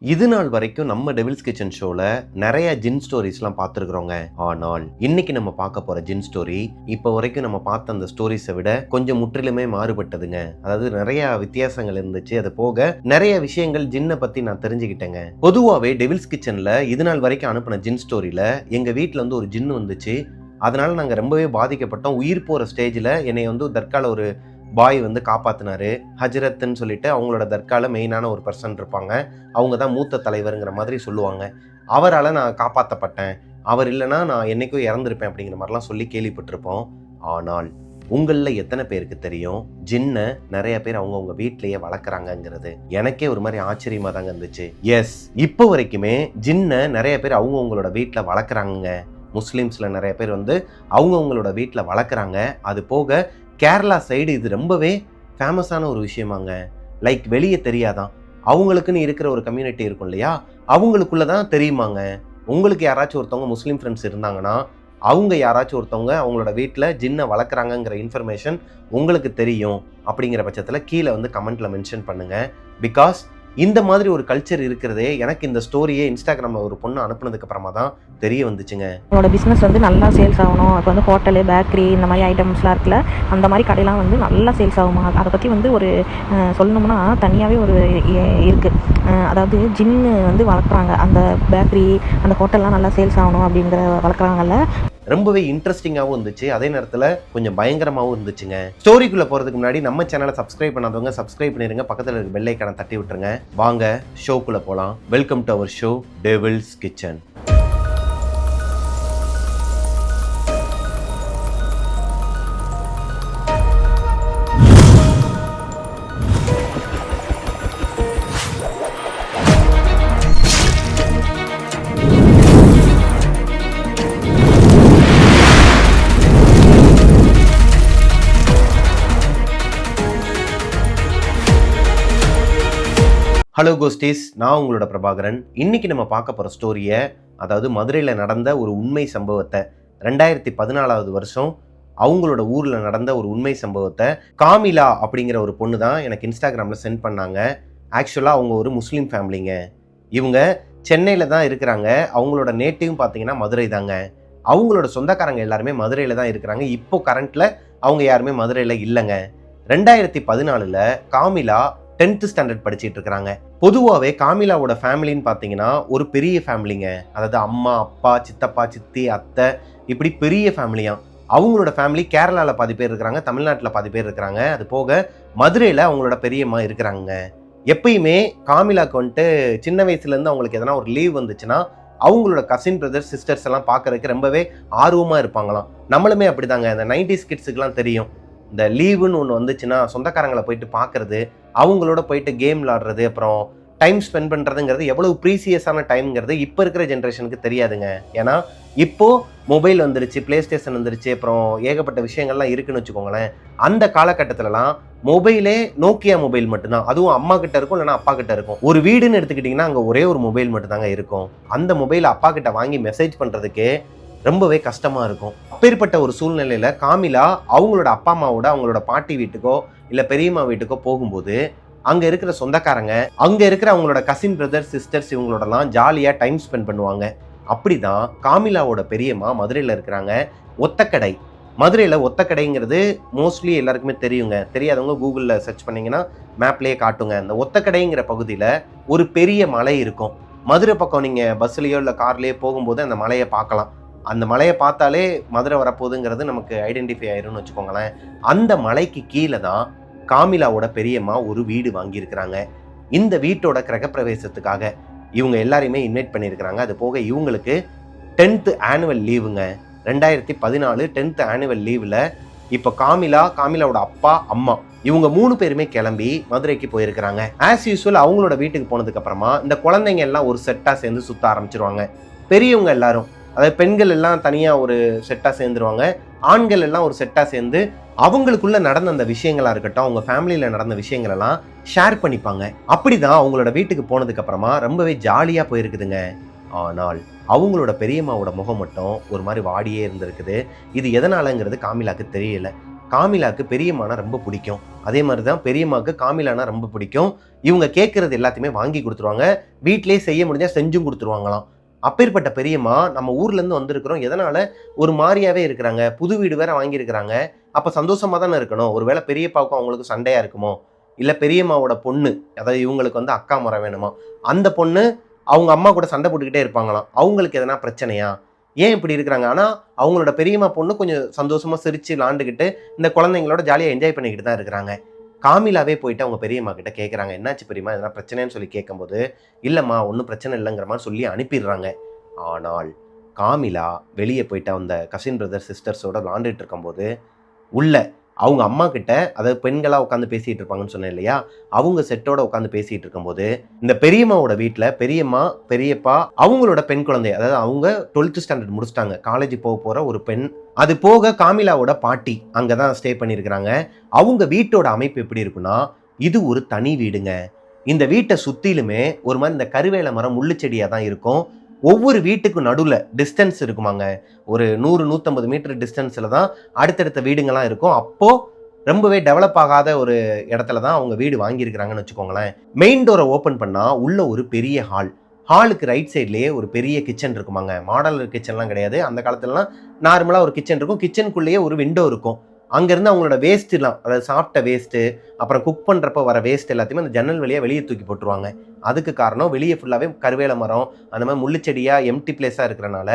இது நாள் வரைக்கும் நம்ம டெவில்ஸ் கிச்சன் ஷோல நிறைய ஜின் ஸ்டோரிஸ்லாம் பார்த்துருக்குறோங்க. ஆனால் இன்னைக்கு நம்ம பார்க்க போற ஜின் ஸ்டோரி இப்போ வரைக்கும் நம்ம பார்த்த அந்த ஸ்டோரிஸை விட கொஞ்சம் முற்றிலுமே மாறுபட்டதுங்க. அதாவது நிறைய வித்தியாசங்கள் இருந்துச்சு. அது போக நிறைய விஷயங்கள் ஜின்னை பத்தி நான் தெரிஞ்சுக்கிட்டேங்க. பொதுவாகவே டெவில்ஸ் கிச்சன்ல இது நாள் வரைக்கும் அனுப்பின ஜின் ஸ்டோரியில எங்க வீட்டில் வந்து ஒரு ஜின் வந்துச்சு. அதனால நாங்கள் ரொம்பவே பாதிக்கப்பட்டோம். உயிர் போகிற ஸ்டேஜில் என்னை வந்து தற்கால ஒரு பாய் வந்து காப்பாற்றினாரு. ஹஜரத்துன்னு சொல்லிட்டு அவங்களோட தர்கால மெயினான ஒரு பர்சன் இருப்பாங்க. அவங்க தான் மூத்த தலைவருங்கிற மாதிரி சொல்லுவாங்க. அவரால் நான் காப்பாற்றப்பட்டேன், அவர் இல்லைன்னா நான் என்னைக்கும் இறந்துருப்பேன் அப்படிங்கிற மாதிரிலாம் சொல்லி கேள்விப்பட்டிருப்போம். ஆனால் உங்களில் எத்தனை பேருக்கு தெரியும் ஜின்னை நிறைய பேர் அவங்கவுங்க வீட்டிலேயே வளர்க்குறாங்கங்கிறது? எனக்கே ஒரு மாதிரி ஆச்சரியமாக தாங்க இருந்துச்சு. எஸ், இப்போ வரைக்குமே ஜின்னை நிறைய பேர் அவங்கவுங்களோட வீட்டில் வளர்க்குறாங்க. முஸ்லீம்ஸில் நிறைய பேர் வந்து அவங்கவுங்களோட வீட்டில் வளர்க்குறாங்க. அது போக கேரளா சைடு இது ரொம்பவே ஃபேமஸான ஒரு விஷயமாங்க. லைக் வெளியே தெரியாதான், அவங்களுக்குன்னு இருக்கிற ஒரு கம்யூனிட்டி இருக்கும் இல்லையா, அவங்களுக்குள்ள தான் தெரியுமாங்க. உங்களுக்கு யாராச்சும் ஒருத்தவங்க முஸ்லீம் ஃப்ரெண்ட்ஸ் இருந்தாங்கன்னா அவங்க யாராச்சும் ஒருத்தவங்க அவங்களோட வீட்டில் ஜின்னை வளர்க்குறாங்கங்கிற இன்ஃபர்மேஷன் உங்களுக்கு தெரியும் அப்படிங்கிற பட்சத்தில் கீழே வந்து கமெண்ட்டில் மென்ஷன் பண்ணுங்கள். பிகாஸ் இந்த மாதிரி ஒரு கல்ச்சர் இருக்கிறதே எனக்கு இந்த ஸ்டோரியே இன்ஸ்டாகிராமில் ஒரு பொண்ணு அனுப்புனதுக்கு அப்புறமா தான் தெரிய வந்துச்சுங்க. உங்களோட பிஸ்னஸ் வந்து நல்லா சேல்ஸ் ஆகணும். இப்போ வந்து ஹோட்டலு, பேக்கரி இந்த மாதிரி ஐட்டம்ஸ்லாம் இருக்குல்ல, அந்த மாதிரி கடையெல்லாம் வந்து நல்லா சேல்ஸ் ஆகுமா? அதை பற்றி வந்து ஒரு சொல்லணும்னா தனியாகவே ஒரு இருக்குது. அதாவது ஜின்னு வந்து வளர்க்குறாங்க. அந்த பேக்கரி, அந்த ஹோட்டல்லாம் நல்லா சேல்ஸ் ஆகணும் அப்படிங்கிற வளர்க்குறாங்கல்ல. ரொம்பவே இன்ட்ரெஸ்டிங்காகவும் இருந்துச்சு, அதே நேரத்தில் கொஞ்சம் பயங்கரமாகவும் இருந்துச்சுங்க. ஸ்டோரிக்குள்ளே போகிறதுக்கு முன்னாடி நம்ம சேனலை சப்ஸ்கிரைப் பண்ணாதவங்க சப்ஸ்கிரைப் பண்ணிடுங்க, பக்கத்தில் இருக்க பெல் ஐக்கானை தட்டி விட்டுருங்க. வாங்க ஷோக்குள்ளே போகலாம். Welcome to our show devil's kitchen. Hello ghosties, நான் உங்களோட பிரபாகரன். இன்னைக்கு நம்ம பார்க்க போகிற ஸ்டோரியை, அதாவது மதுரையில் நடந்த ஒரு உண்மை சம்பவத்தை, 2014 வருஷம் அவங்களோட ஊரில் நடந்த ஒரு உண்மை சம்பவத்தை காமிலா அப்படிங்கிற ஒரு பொண்ணு தான் எனக்கு இன்ஸ்டாகிராமில் சென்ட் பண்ணாங்க. ஆக்சுவலாக அவங்க ஒரு முஸ்லீம் ஃபேமிலிங்க. இவங்க சென்னையில் தான் இருக்கிறாங்க. அவங்களோட நேட்டிவும் பார்த்தீங்கன்னா மதுரை தாங்க. அவங்களோட சொந்தக்காரங்க எல்லாருமே மதுரையில் தான் இருக்கிறாங்க. இப்போ கரண்ட்டில் அவங்க யாருமே மதுரையில் இல்லைங்க. 2014 காமிலா 10th ஸ்டாண்டர்ட் படிச்சுட்டு இருக்கிறாங்க. பொதுவாகவே காமிலாவோட ஃபேமிலின்னு பார்த்தீங்கன்னா ஒரு பெரிய ஃபேமிலிங்க. அதாவது அம்மா, அப்பா, சித்தப்பா, சித்தி, அத்தை, இப்படி பெரிய ஃபேமிலியா. அவங்களோட ஃபேமிலி கேரளாவில் பாதி பேர் இருக்கிறாங்க, தமிழ்நாட்டில் பாதி பேர் இருக்கிறாங்க. அது போக மதுரையில் அவங்களோட பெரியம்மா இருக்கிறாங்க. எப்பயுமே காமிலாவுக்கு வந்துட்டு சின்ன வயசுலேருந்து அவங்களுக்கு எதனா ஒரு லீவ் வந்துச்சுன்னா அவங்களோட கசின் பிரதர்ஸ், சிஸ்டர்ஸ் எல்லாம் பார்க்கறதுக்கு ரொம்பவே ஆர்வமாக இருப்பாங்களாம். நம்மளுமே அப்படிதாங்க. இந்த 90s கிட்ஸுக்கெலாம் தெரியும், இந்த லீவுன்னு ஒன்று வந்துச்சுன்னா சொந்தக்காரங்களை போயிட்டு பார்க்குறது, அவங்களோட போயிட்டு கேம் விளாடுறது, அப்புறம் டைம் ஸ்பெண்ட் பண்ணுறதுங்கிறது எவ்வளவு ப்ரீசியஸான டைம்ங்கிறது இப்போ இருக்கிற ஜென்ரேஷனுக்கு தெரியாதுங்க. ஏன்னா இப்போது மொபைல் வந்துருச்சு, பிளே ஸ்டேஷன் வந்துருச்சு, அப்புறம் ஏகப்பட்ட விஷயங்கள்லாம் இருக்குன்னு வச்சுக்கோங்களேன். அந்த காலகட்டத்திலலாம் மொபைலே நோக்கியா மொபைல் மட்டும்தான். அதுவும் அம்மா கிட்ட இருக்கும், இல்லைனா அப்பா கிட்ட இருக்கும். ஒரு வீடுன்னு எடுத்துக்கிட்டிங்கன்னா அங்கே ஒரே ஒரு மொபைல் மட்டும்தாங்க இருக்கும். அந்த மொபைல் அப்பா கிட்ட வாங்கி மெசேஜ் பண்ணுறதுக்கே ரொம்பவே கஷ்டமாக இருக்கும். அப்பேற்பட்ட ஒரு சூழ்நிலையில் காமிலா அவங்களோட அப்பா அம்மாவோட அவங்களோட பாட்டி வீட்டுக்கோ இல்லை பெரியம்மா வீட்டுக்கோ போகும்போது அங்கே இருக்கிற சொந்தக்காரங்க, அங்கே இருக்கிற அவங்களோட கசின் பிரதர்ஸ், சிஸ்டர்ஸ் இவங்களோடலாம் ஜாலியாக டைம் ஸ்பெண்ட் பண்ணுவாங்க. அப்படி தான் காமிலாவோட பெரியம்மா மதுரையில் இருக்கிறாங்க. ஒத்தக்கடை, மதுரையில் ஒத்தக்கடைங்கிறது மோஸ்ட்லி எல்லாருக்குமே தெரியுங்க. தெரியாதவங்க கூகுளில் சர்ச் பண்ணிங்கன்னா மேப்லேயே காட்டுங்க. அந்த ஒத்தக்கடைங்கிற பகுதியில் ஒரு பெரிய மலை இருக்கும். மதுரை பக்கம் நீங்கள் பஸ்லேயோ இல்லை கார்லேயோ போகும்போது அந்த மலையை பார்க்கலாம். அந்த மலையை பார்த்தாலே மதுரை வரப்போகுதுங்கிறது நமக்கு ஐடென்டிஃபை ஆயிரும்னு வச்சுக்கோங்களேன். அந்த மலைக்கு கீழே தான் காமிலாவோட பெரியம்மா ஒரு வீடு வாங்கியிருக்கிறாங்க. இந்த வீட்டோட கிரகப்பிரவேசத்துக்காக இவங்க எல்லாரையுமே இன்வைட் பண்ணியிருக்கிறாங்க. அது போக இவங்களுக்கு 10th ஆனுவல் லீவுங்க. 2014 10th ஆனுவல் லீவில் இப்போ காமிலாவோட அப்பா, அம்மா இவங்க 3 பேருமே கிளம்பி மதுரைக்கு போயிருக்கிறாங்க. ஆஸ் யூஸ்வல் அவங்களோட வீட்டுக்கு போனதுக்கு அப்புறமா இந்த குழந்தைங்க எல்லாம் ஒரு செட்டாக சேர்ந்து சுற்ற ஆரம்பிச்சிருவாங்க. பெரியவங்க எல்லாரும், அதாவது பெண்கள் எல்லாம் தனியாக ஒரு செட்டாக சேர்ந்துருவாங்க, ஆண்கள் எல்லாம் ஒரு செட்டாக சேர்ந்து அவங்களுக்குள்ள நடந்த அந்த விஷயங்களா இருக்கட்டும், அவங்க ஃபேமிலியில் நடந்த விஷயங்கள் எல்லாம் ஷேர் பண்ணிப்பாங்க. அப்படிதான் அவங்களோட வீட்டுக்கு போனதுக்கு அப்புறமா ரொம்பவே ஜாலியாக போயிருக்குதுங்க. ஆனால் அவங்களோட பெரியம்மாவோட முகம் மட்டும் ஒரு மாதிரி வாடியே இருந்திருக்குது. இது எதனாலங்கிறது காமிலாக்கு தெரியல. காமிலாக்கு பெரியம்மானா ரொம்ப பிடிக்கும். அதே மாதிரி தான் பெரியம்மாக்கு காமிலானா ரொம்ப பிடிக்கும். இவங்க கேட்கறது எல்லாத்தையுமே வாங்கி கொடுத்துருவாங்க. வீட்டிலேயே செய்ய முடிஞ்சால் செஞ்சும் கொடுத்துருவாங்களாம். அப்பேற்பட்ட பெரியம்மா நம்ம ஊர்லேருந்து வந்திருக்கிறோம், எதனால ஒரு மாதிரியாவே இருக்கிறாங்க, புது வீடு வேற வாங்கியிருக்கிறாங்க, அப்போ சந்தோஷமாக தானே இருக்கணும். ஒருவேளை பெரியப்பாவுக்கும் அவங்களுக்கும் சண்டையாக இருக்குமோ, இல்லை பெரியம்மாவோட பொண்ணு, அதாவது இவங்களுக்கு வந்து அக்கா முறை வேணுமா, அந்த பொண்ணு அவங்க அம்மா கூட சண்டை போட்டுக்கிட்டே இருப்பாங்களாம், அவங்களுக்கு எதனா பிரச்சனையா, ஏன் இப்படி இருக்கிறாங்க. ஆனால் அவங்களோட பெரியம்மா பொண்ணு கொஞ்சம் சந்தோஷமாக சிரித்து விளாண்டுக்கிட்டு இந்த குழந்தைங்களோட ஜாலியாக என்ஜாய் பண்ணிக்கிட்டு தான் இருக்கிறாங்க. காமிலாவே போயிட்டு அவங்க பெரியம்மா கிட்ட கேட்குறாங்க, என்னாச்சு பெரியம்மா, எதனா பிரச்சனைன்னு சொல்லி கேட்கும்போது, இல்லைம்மா ஒன்றும் பிரச்சனை இல்லைங்கிற மாதிரி சொல்லி அனுப்பிடுறாங்க. ஆனால் காமிலா வெளியே போயிட்டு அந்த கசின் பிரதர் சிஸ்டர்ஸோட விளாண்டுட்டு இருக்கும்போது உள்ள அவங்க அம்மா கிட்ட, அதாவது பெண்களாக உட்காந்து பேசிகிட்டு இருப்பாங்கன்னு சொன்னேன் இல்லையா, அவங்க செட்டோட உட்காந்து பேசிகிட்டு இருக்கும்போது இந்த பெரியம்மாவோட வீட்டில் பெரியம்மா பெரியப்பா அவங்களோட பெண் குழந்தை, அதாவது அவங்க 12th ஸ்டாண்டர்ட் முடிச்சிட்டாங்க, காலேஜ் போகிற ஒரு பெண், அது போக காமிலாவோட பாட்டி அங்கே தான் ஸ்டே பண்ணியிருக்கிறாங்க. அவங்க வீட்டோட அமைப்பு எப்படி இருக்குன்னா, இது ஒரு தனி வீடுங்க. இந்த வீட்டை சுற்றிலுமே ஒரு மாதிரி இந்த கருவேல மரம் முள்ளு செடியாக தான் இருக்கும். ஒவ்வொரு வீட்டுக்கும் நடுவில் டிஸ்டன்ஸ் இருக்குமாங்க, ஒரு 100-150 மீட்டர் டிஸ்டன்ஸில் தான் அடுத்தடுத்த வீடுங்கள்லாம் இருக்கும். அப்போது ரொம்பவே டெவலப் ஆகாத ஒரு இடத்துல தான் அவங்க வீடு வாங்கியிருக்கிறாங்கன்னு வச்சுக்கோங்களேன். மெயின் டோரை ஓப்பன் பண்ணால் உள்ள ஒரு பெரிய ஹாலுக்கு ரைட் சைட்லேயே ஒரு பெரிய கிச்சன் இருக்குமாங்க. மாடலர் கிச்சன்லாம் கிடையாது, அந்த காலத்துலலாம் நார்மலாக ஒரு கிச்சன் இருக்கும், கிச்சனுக்குள்ளேயே ஒரு விண்டோ இருக்கும். அங்கேருந்து அவங்களோட வேஸ்ட்டுலாம், அதாவது சாப்பிட்ட வேஸ்ட்டு, அப்புறம் குக் பண்ணுறப்ப வர வேஸ்ட் எல்லாத்தையுமே அந்த ஜன்னல் வழியாக வெளியே தூக்கி போட்டுருவாங்க. அதுக்கு காரணம் வெளியே ஃபுல்லாகவே கருவேல மரம் அந்த மாதிரி முள்ளுச்செடியாக எம்டி பிளேஸாக இருக்கிறனால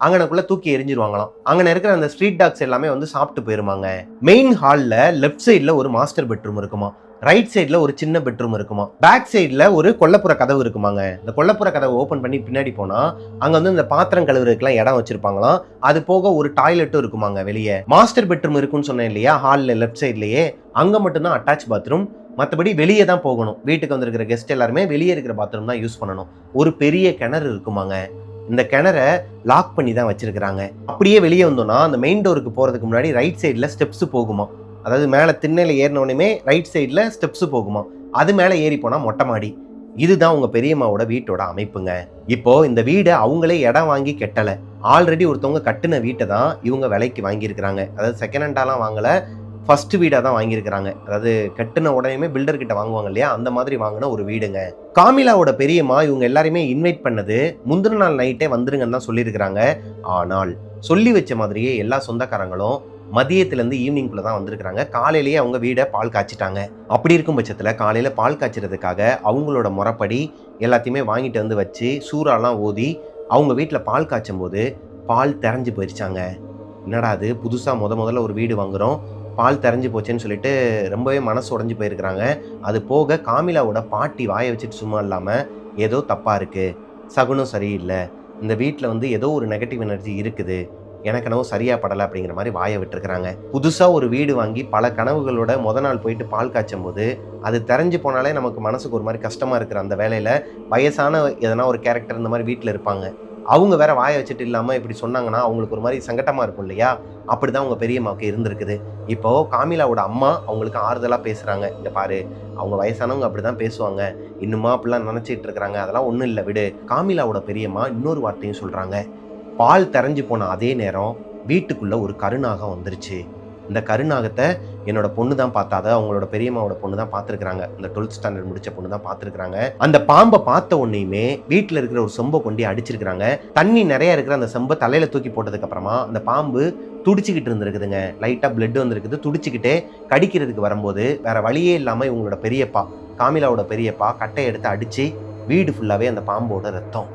அங்கனக்குள்ளே தூக்கி எரிஞ்சிருவாங்களாம். அங்கே இருக்கிற அந்த ஸ்ட்ரீட் டாக்ஸ் எல்லாமே வந்து சாப்பிட்டு போயிருமாங்க. மெயின் ஹாலில் லெஃப்ட் சைடில் ஒரு மாஸ்டர் பெட்ரூம் இருக்குமா, ரைட் சைடில் ஒரு சின்ன பெட்ரூம் இருக்குமா, பேக் சைடில் ஒரு கொல்லப்புற கதவு இருக்குமாங்க. இந்த கொல்லப்புற கதவை ஓப்பன் பண்ணி பின்னாடி போனால் அங்கே வந்து இந்த பாத்திரம் கழுவுறதுக்குலாம் இடம் வச்சிருப்பாங்களாம். அது போக ஒரு டாய்லெட்டும் இருக்குமாங்க வெளியே. மாஸ்டர் பெட்ரூம் இருக்குன்னு சொன்னேன் இல்லையா, ஹாலில் லெஃப்ட் சைட்லேயே, அங்கே மட்டும்தான் அட்டாச் பாத்ரூம். மற்றபடி வெளியே தான் போகணும். வீட்டுக்கு வந்திருக்கிற கெஸ்ட் எல்லாருமே வெளியே இருக்கிற பாத்ரூம் தான் யூஸ் பண்ணணும். ஒரு பெரிய கிணறு இருக்குமாங்க. இந்த கிணறை லாக் பண்ணி தான் வச்சிருக்கிறாங்க. அப்படியே வெளியே வந்தோம்னா அந்த மெயின் டோருக்கு போகிறதுக்கு முன்னாடி ரைட் சைடில் ஸ்டெப்ஸ் போகுமா, அதாவது மேலே திண்ணையில் ஏறினோடனே ரைட் சைடில் ஸ்டெப்ஸ் போகுமா, அது மேலே ஏறி போனால் மொட்டை மாடி. இதுதான் உங்கள் பெரியம்மாவோட வீட்டோட அமைப்புங்க. இப்போது இந்த வீடை அவங்களே இடம் வாங்கி கட்டலை, ஆல்ரெடி ஒருத்தவங்க கட்டின வீட்டை தான் இவங்க விலைக்கு வாங்கியிருக்கிறாங்க. அதாவது செகண்ட் ஹேண்டாலாம் வாங்கலை, ஃபர்ஸ்ட் வீடாக தான் வாங்கியிருக்கிறாங்க. அதாவது கட்டின உடனே பில்டர் கிட்ட வாங்குவாங்க இல்லையா, அந்த மாதிரி வாங்கின ஒரு வீடுங்க. காமிலாவோட பெரியம்மா இவங்க எல்லாரையுமே இன்வைட் பண்ணது முந்தின நாள் நைட்டே வந்துருங்கன்னு தான் சொல்லியிருக்கிறாங்க. ஆனால் சொல்லி வச்ச மாதிரியே எல்லா சொந்தக்காரங்களும் மதியத்துலேருந்து ஈவினிங்குள்ளே தான் வந்திருக்கிறாங்க. காலையிலேயே அவங்க வீடை பால் காய்ச்சிட்டாங்க. அப்படி இருக்கும் பட்சத்தில் காலையில் பால் காய்ச்சறதுக்காக அவங்களோட முறைப்படி எல்லாத்தையுமே வாங்கிட்டு வந்து வச்சு சூறாலாம் ஊதி அவங்க வீட்டில் பால் காய்ச்சும் போது பால் தெரிஞ்சு போயிடுச்சாங்க. என்னடா அது புதுசாக முதல்ல ஒரு வீடு வாங்குகிறோம், பால் தெரிஞ்சு போச்சேன்னு சொல்லிட்டு ரொம்பவே மனசு உடஞ்சி போயிருக்கிறாங்க. அது போக காமிலாவோட பாட்டி வாயை வச்சுட்டு சும்மா இல்லாமல் ஏதோ தப்பாக இருக்குது, சகுனம் சரியில்லை, இந்த வீட்டில் வந்து ஏதோ ஒரு நெகட்டிவ் எனர்ஜி இருக்குது, எனக்கு என்னவோ சரியா படலை அப்படிங்கிற மாதிரி வாயை விட்டுருக்குறாங்க. புதுசாக ஒரு வீடு வாங்கி பல கனவுகளோட நாள் போயிட்டு பால் காய்ச்சும் போது அது தெரிஞ்சு போனாலே நமக்கு மனசுக்கு ஒரு மாதிரி கஷ்டமாக இருக்கிற அந்த வேலையில் வயசான எதனா ஒரு கேரக்டர் இந்த மாதிரி வீட்டில் இருப்பாங்க, அவங்க வேற வாயை வச்சுட்டு இல்லாமல் இப்படி சொன்னாங்கன்னா அவங்களுக்கு ஒரு மாதிரி சங்கட்டமாக இருக்கும் இல்லையா. அப்படி தான் அவங்க பெரியம்மாவுக்கு இருந்திருக்குது. இப்போது காமிலாவோட அம்மா அவங்களுக்கு ஆறுதலாக பேசுகிறாங்க, இந்த பாரு அவங்க வயசானவங்க அப்படி தான் பேசுவாங்க, இன்னுமா அப்படிலாம் நினச்சிட்டு இருக்கிறாங்க, அதெல்லாம் ஒன்றும் இல்லை விடு. காமிலாவோட பெரியம்மா இன்னொரு வார்த்தையும் சொல்கிறாங்க, பால் தெரிஞ்சு போன அதே நேரம் வீட்டுக்குள்ளே ஒரு கருநாகம் வந்துருச்சு. இந்த கருநாகத்தை என்னோட பொண்ணு தான் பார்த்தா, அதை அவங்களோட பெரியம்மாவோட பொண்ணு தான் பார்த்துருக்குறாங்க, இந்த 12th ஸ்டாண்டர்ட் முடிச்ச பொண்ணு தான் பார்த்துருக்குறாங்க. அந்த பாம்பை பார்த்த உடனேயுமே வீட்டில் இருக்கிற ஒரு செம்பை கொண்டு அடிச்சிருக்கிறாங்க. தண்ணி நிறைய இருக்கிற அந்த செம்பை தலையில் தூக்கி போட்டதுக்கு அப்புறமா அந்த பாம்பு துடிச்சிக்கிட்டு இருந்திருக்குதுங்க. லைட்டாக பிளட் வந்துருக்குது. துடிச்சிக்கிட்டே கடிக்கிறதுக்கு வரும்போது வேற வழியே இல்லாமல் இவங்களோட பெரியப்பா, காமிலாவோட பெரியப்பா கட்டையை எடுத்து அடித்து வீடு ஃபுல்லாகவே அந்த பாம்போட ரத்தம்.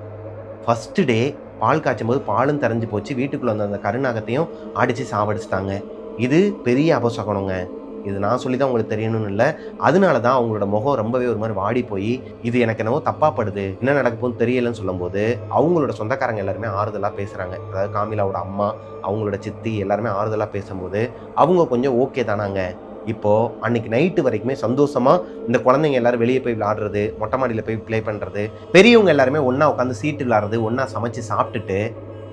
ஃபஸ்ட்டு டே பால் காய்ச்சும் போது பாலும் தெரிஞ்சு போச்சு, வீட்டுக்குள்ளே வந்த அந்த கருநாகத்தையும் அடித்து சாவடிச்சிட்டாங்க. இது பெரிய அபசகனங்க. இது நான் சொல்லி தான் உங்களுக்கு தெரியணும்னு இல்லை, அதனால தான் அவங்களோட முகம் ரொம்பவே ஒரு மாதிரி வாடி போய் இது எனக்கு என்னவோ தப்பாப்படுது, என்ன நடக்க போகுதுன்னு தெரியலன்னு சொல்லும்போது அவங்களோட சொந்தக்காரங்க எல்லாருமே ஆறுதலாக பேசுகிறாங்க. அதாவது காமிலாவோட அம்மா, அவங்களோட சித்தி எல்லாருமே ஆறுதலாக பேசும்போது அவங்க கொஞ்சம் ஓகே தானாங்க. இப்போது அன்றைக்கி நைட்டு வரைக்குமே சந்தோஷமாக இந்த குழந்தைங்க எல்லோரும் வெளியே போய் விளாடுறது, மொட்டை மாடியில் போய் ப்ளே பண்ணுறது, பெரியவங்க எல்லாருமே ஒன்றா உட்காந்து சீட்டு விளாடுறது, ஒன்றா சமைச்சு சாப்பிட்டுட்டு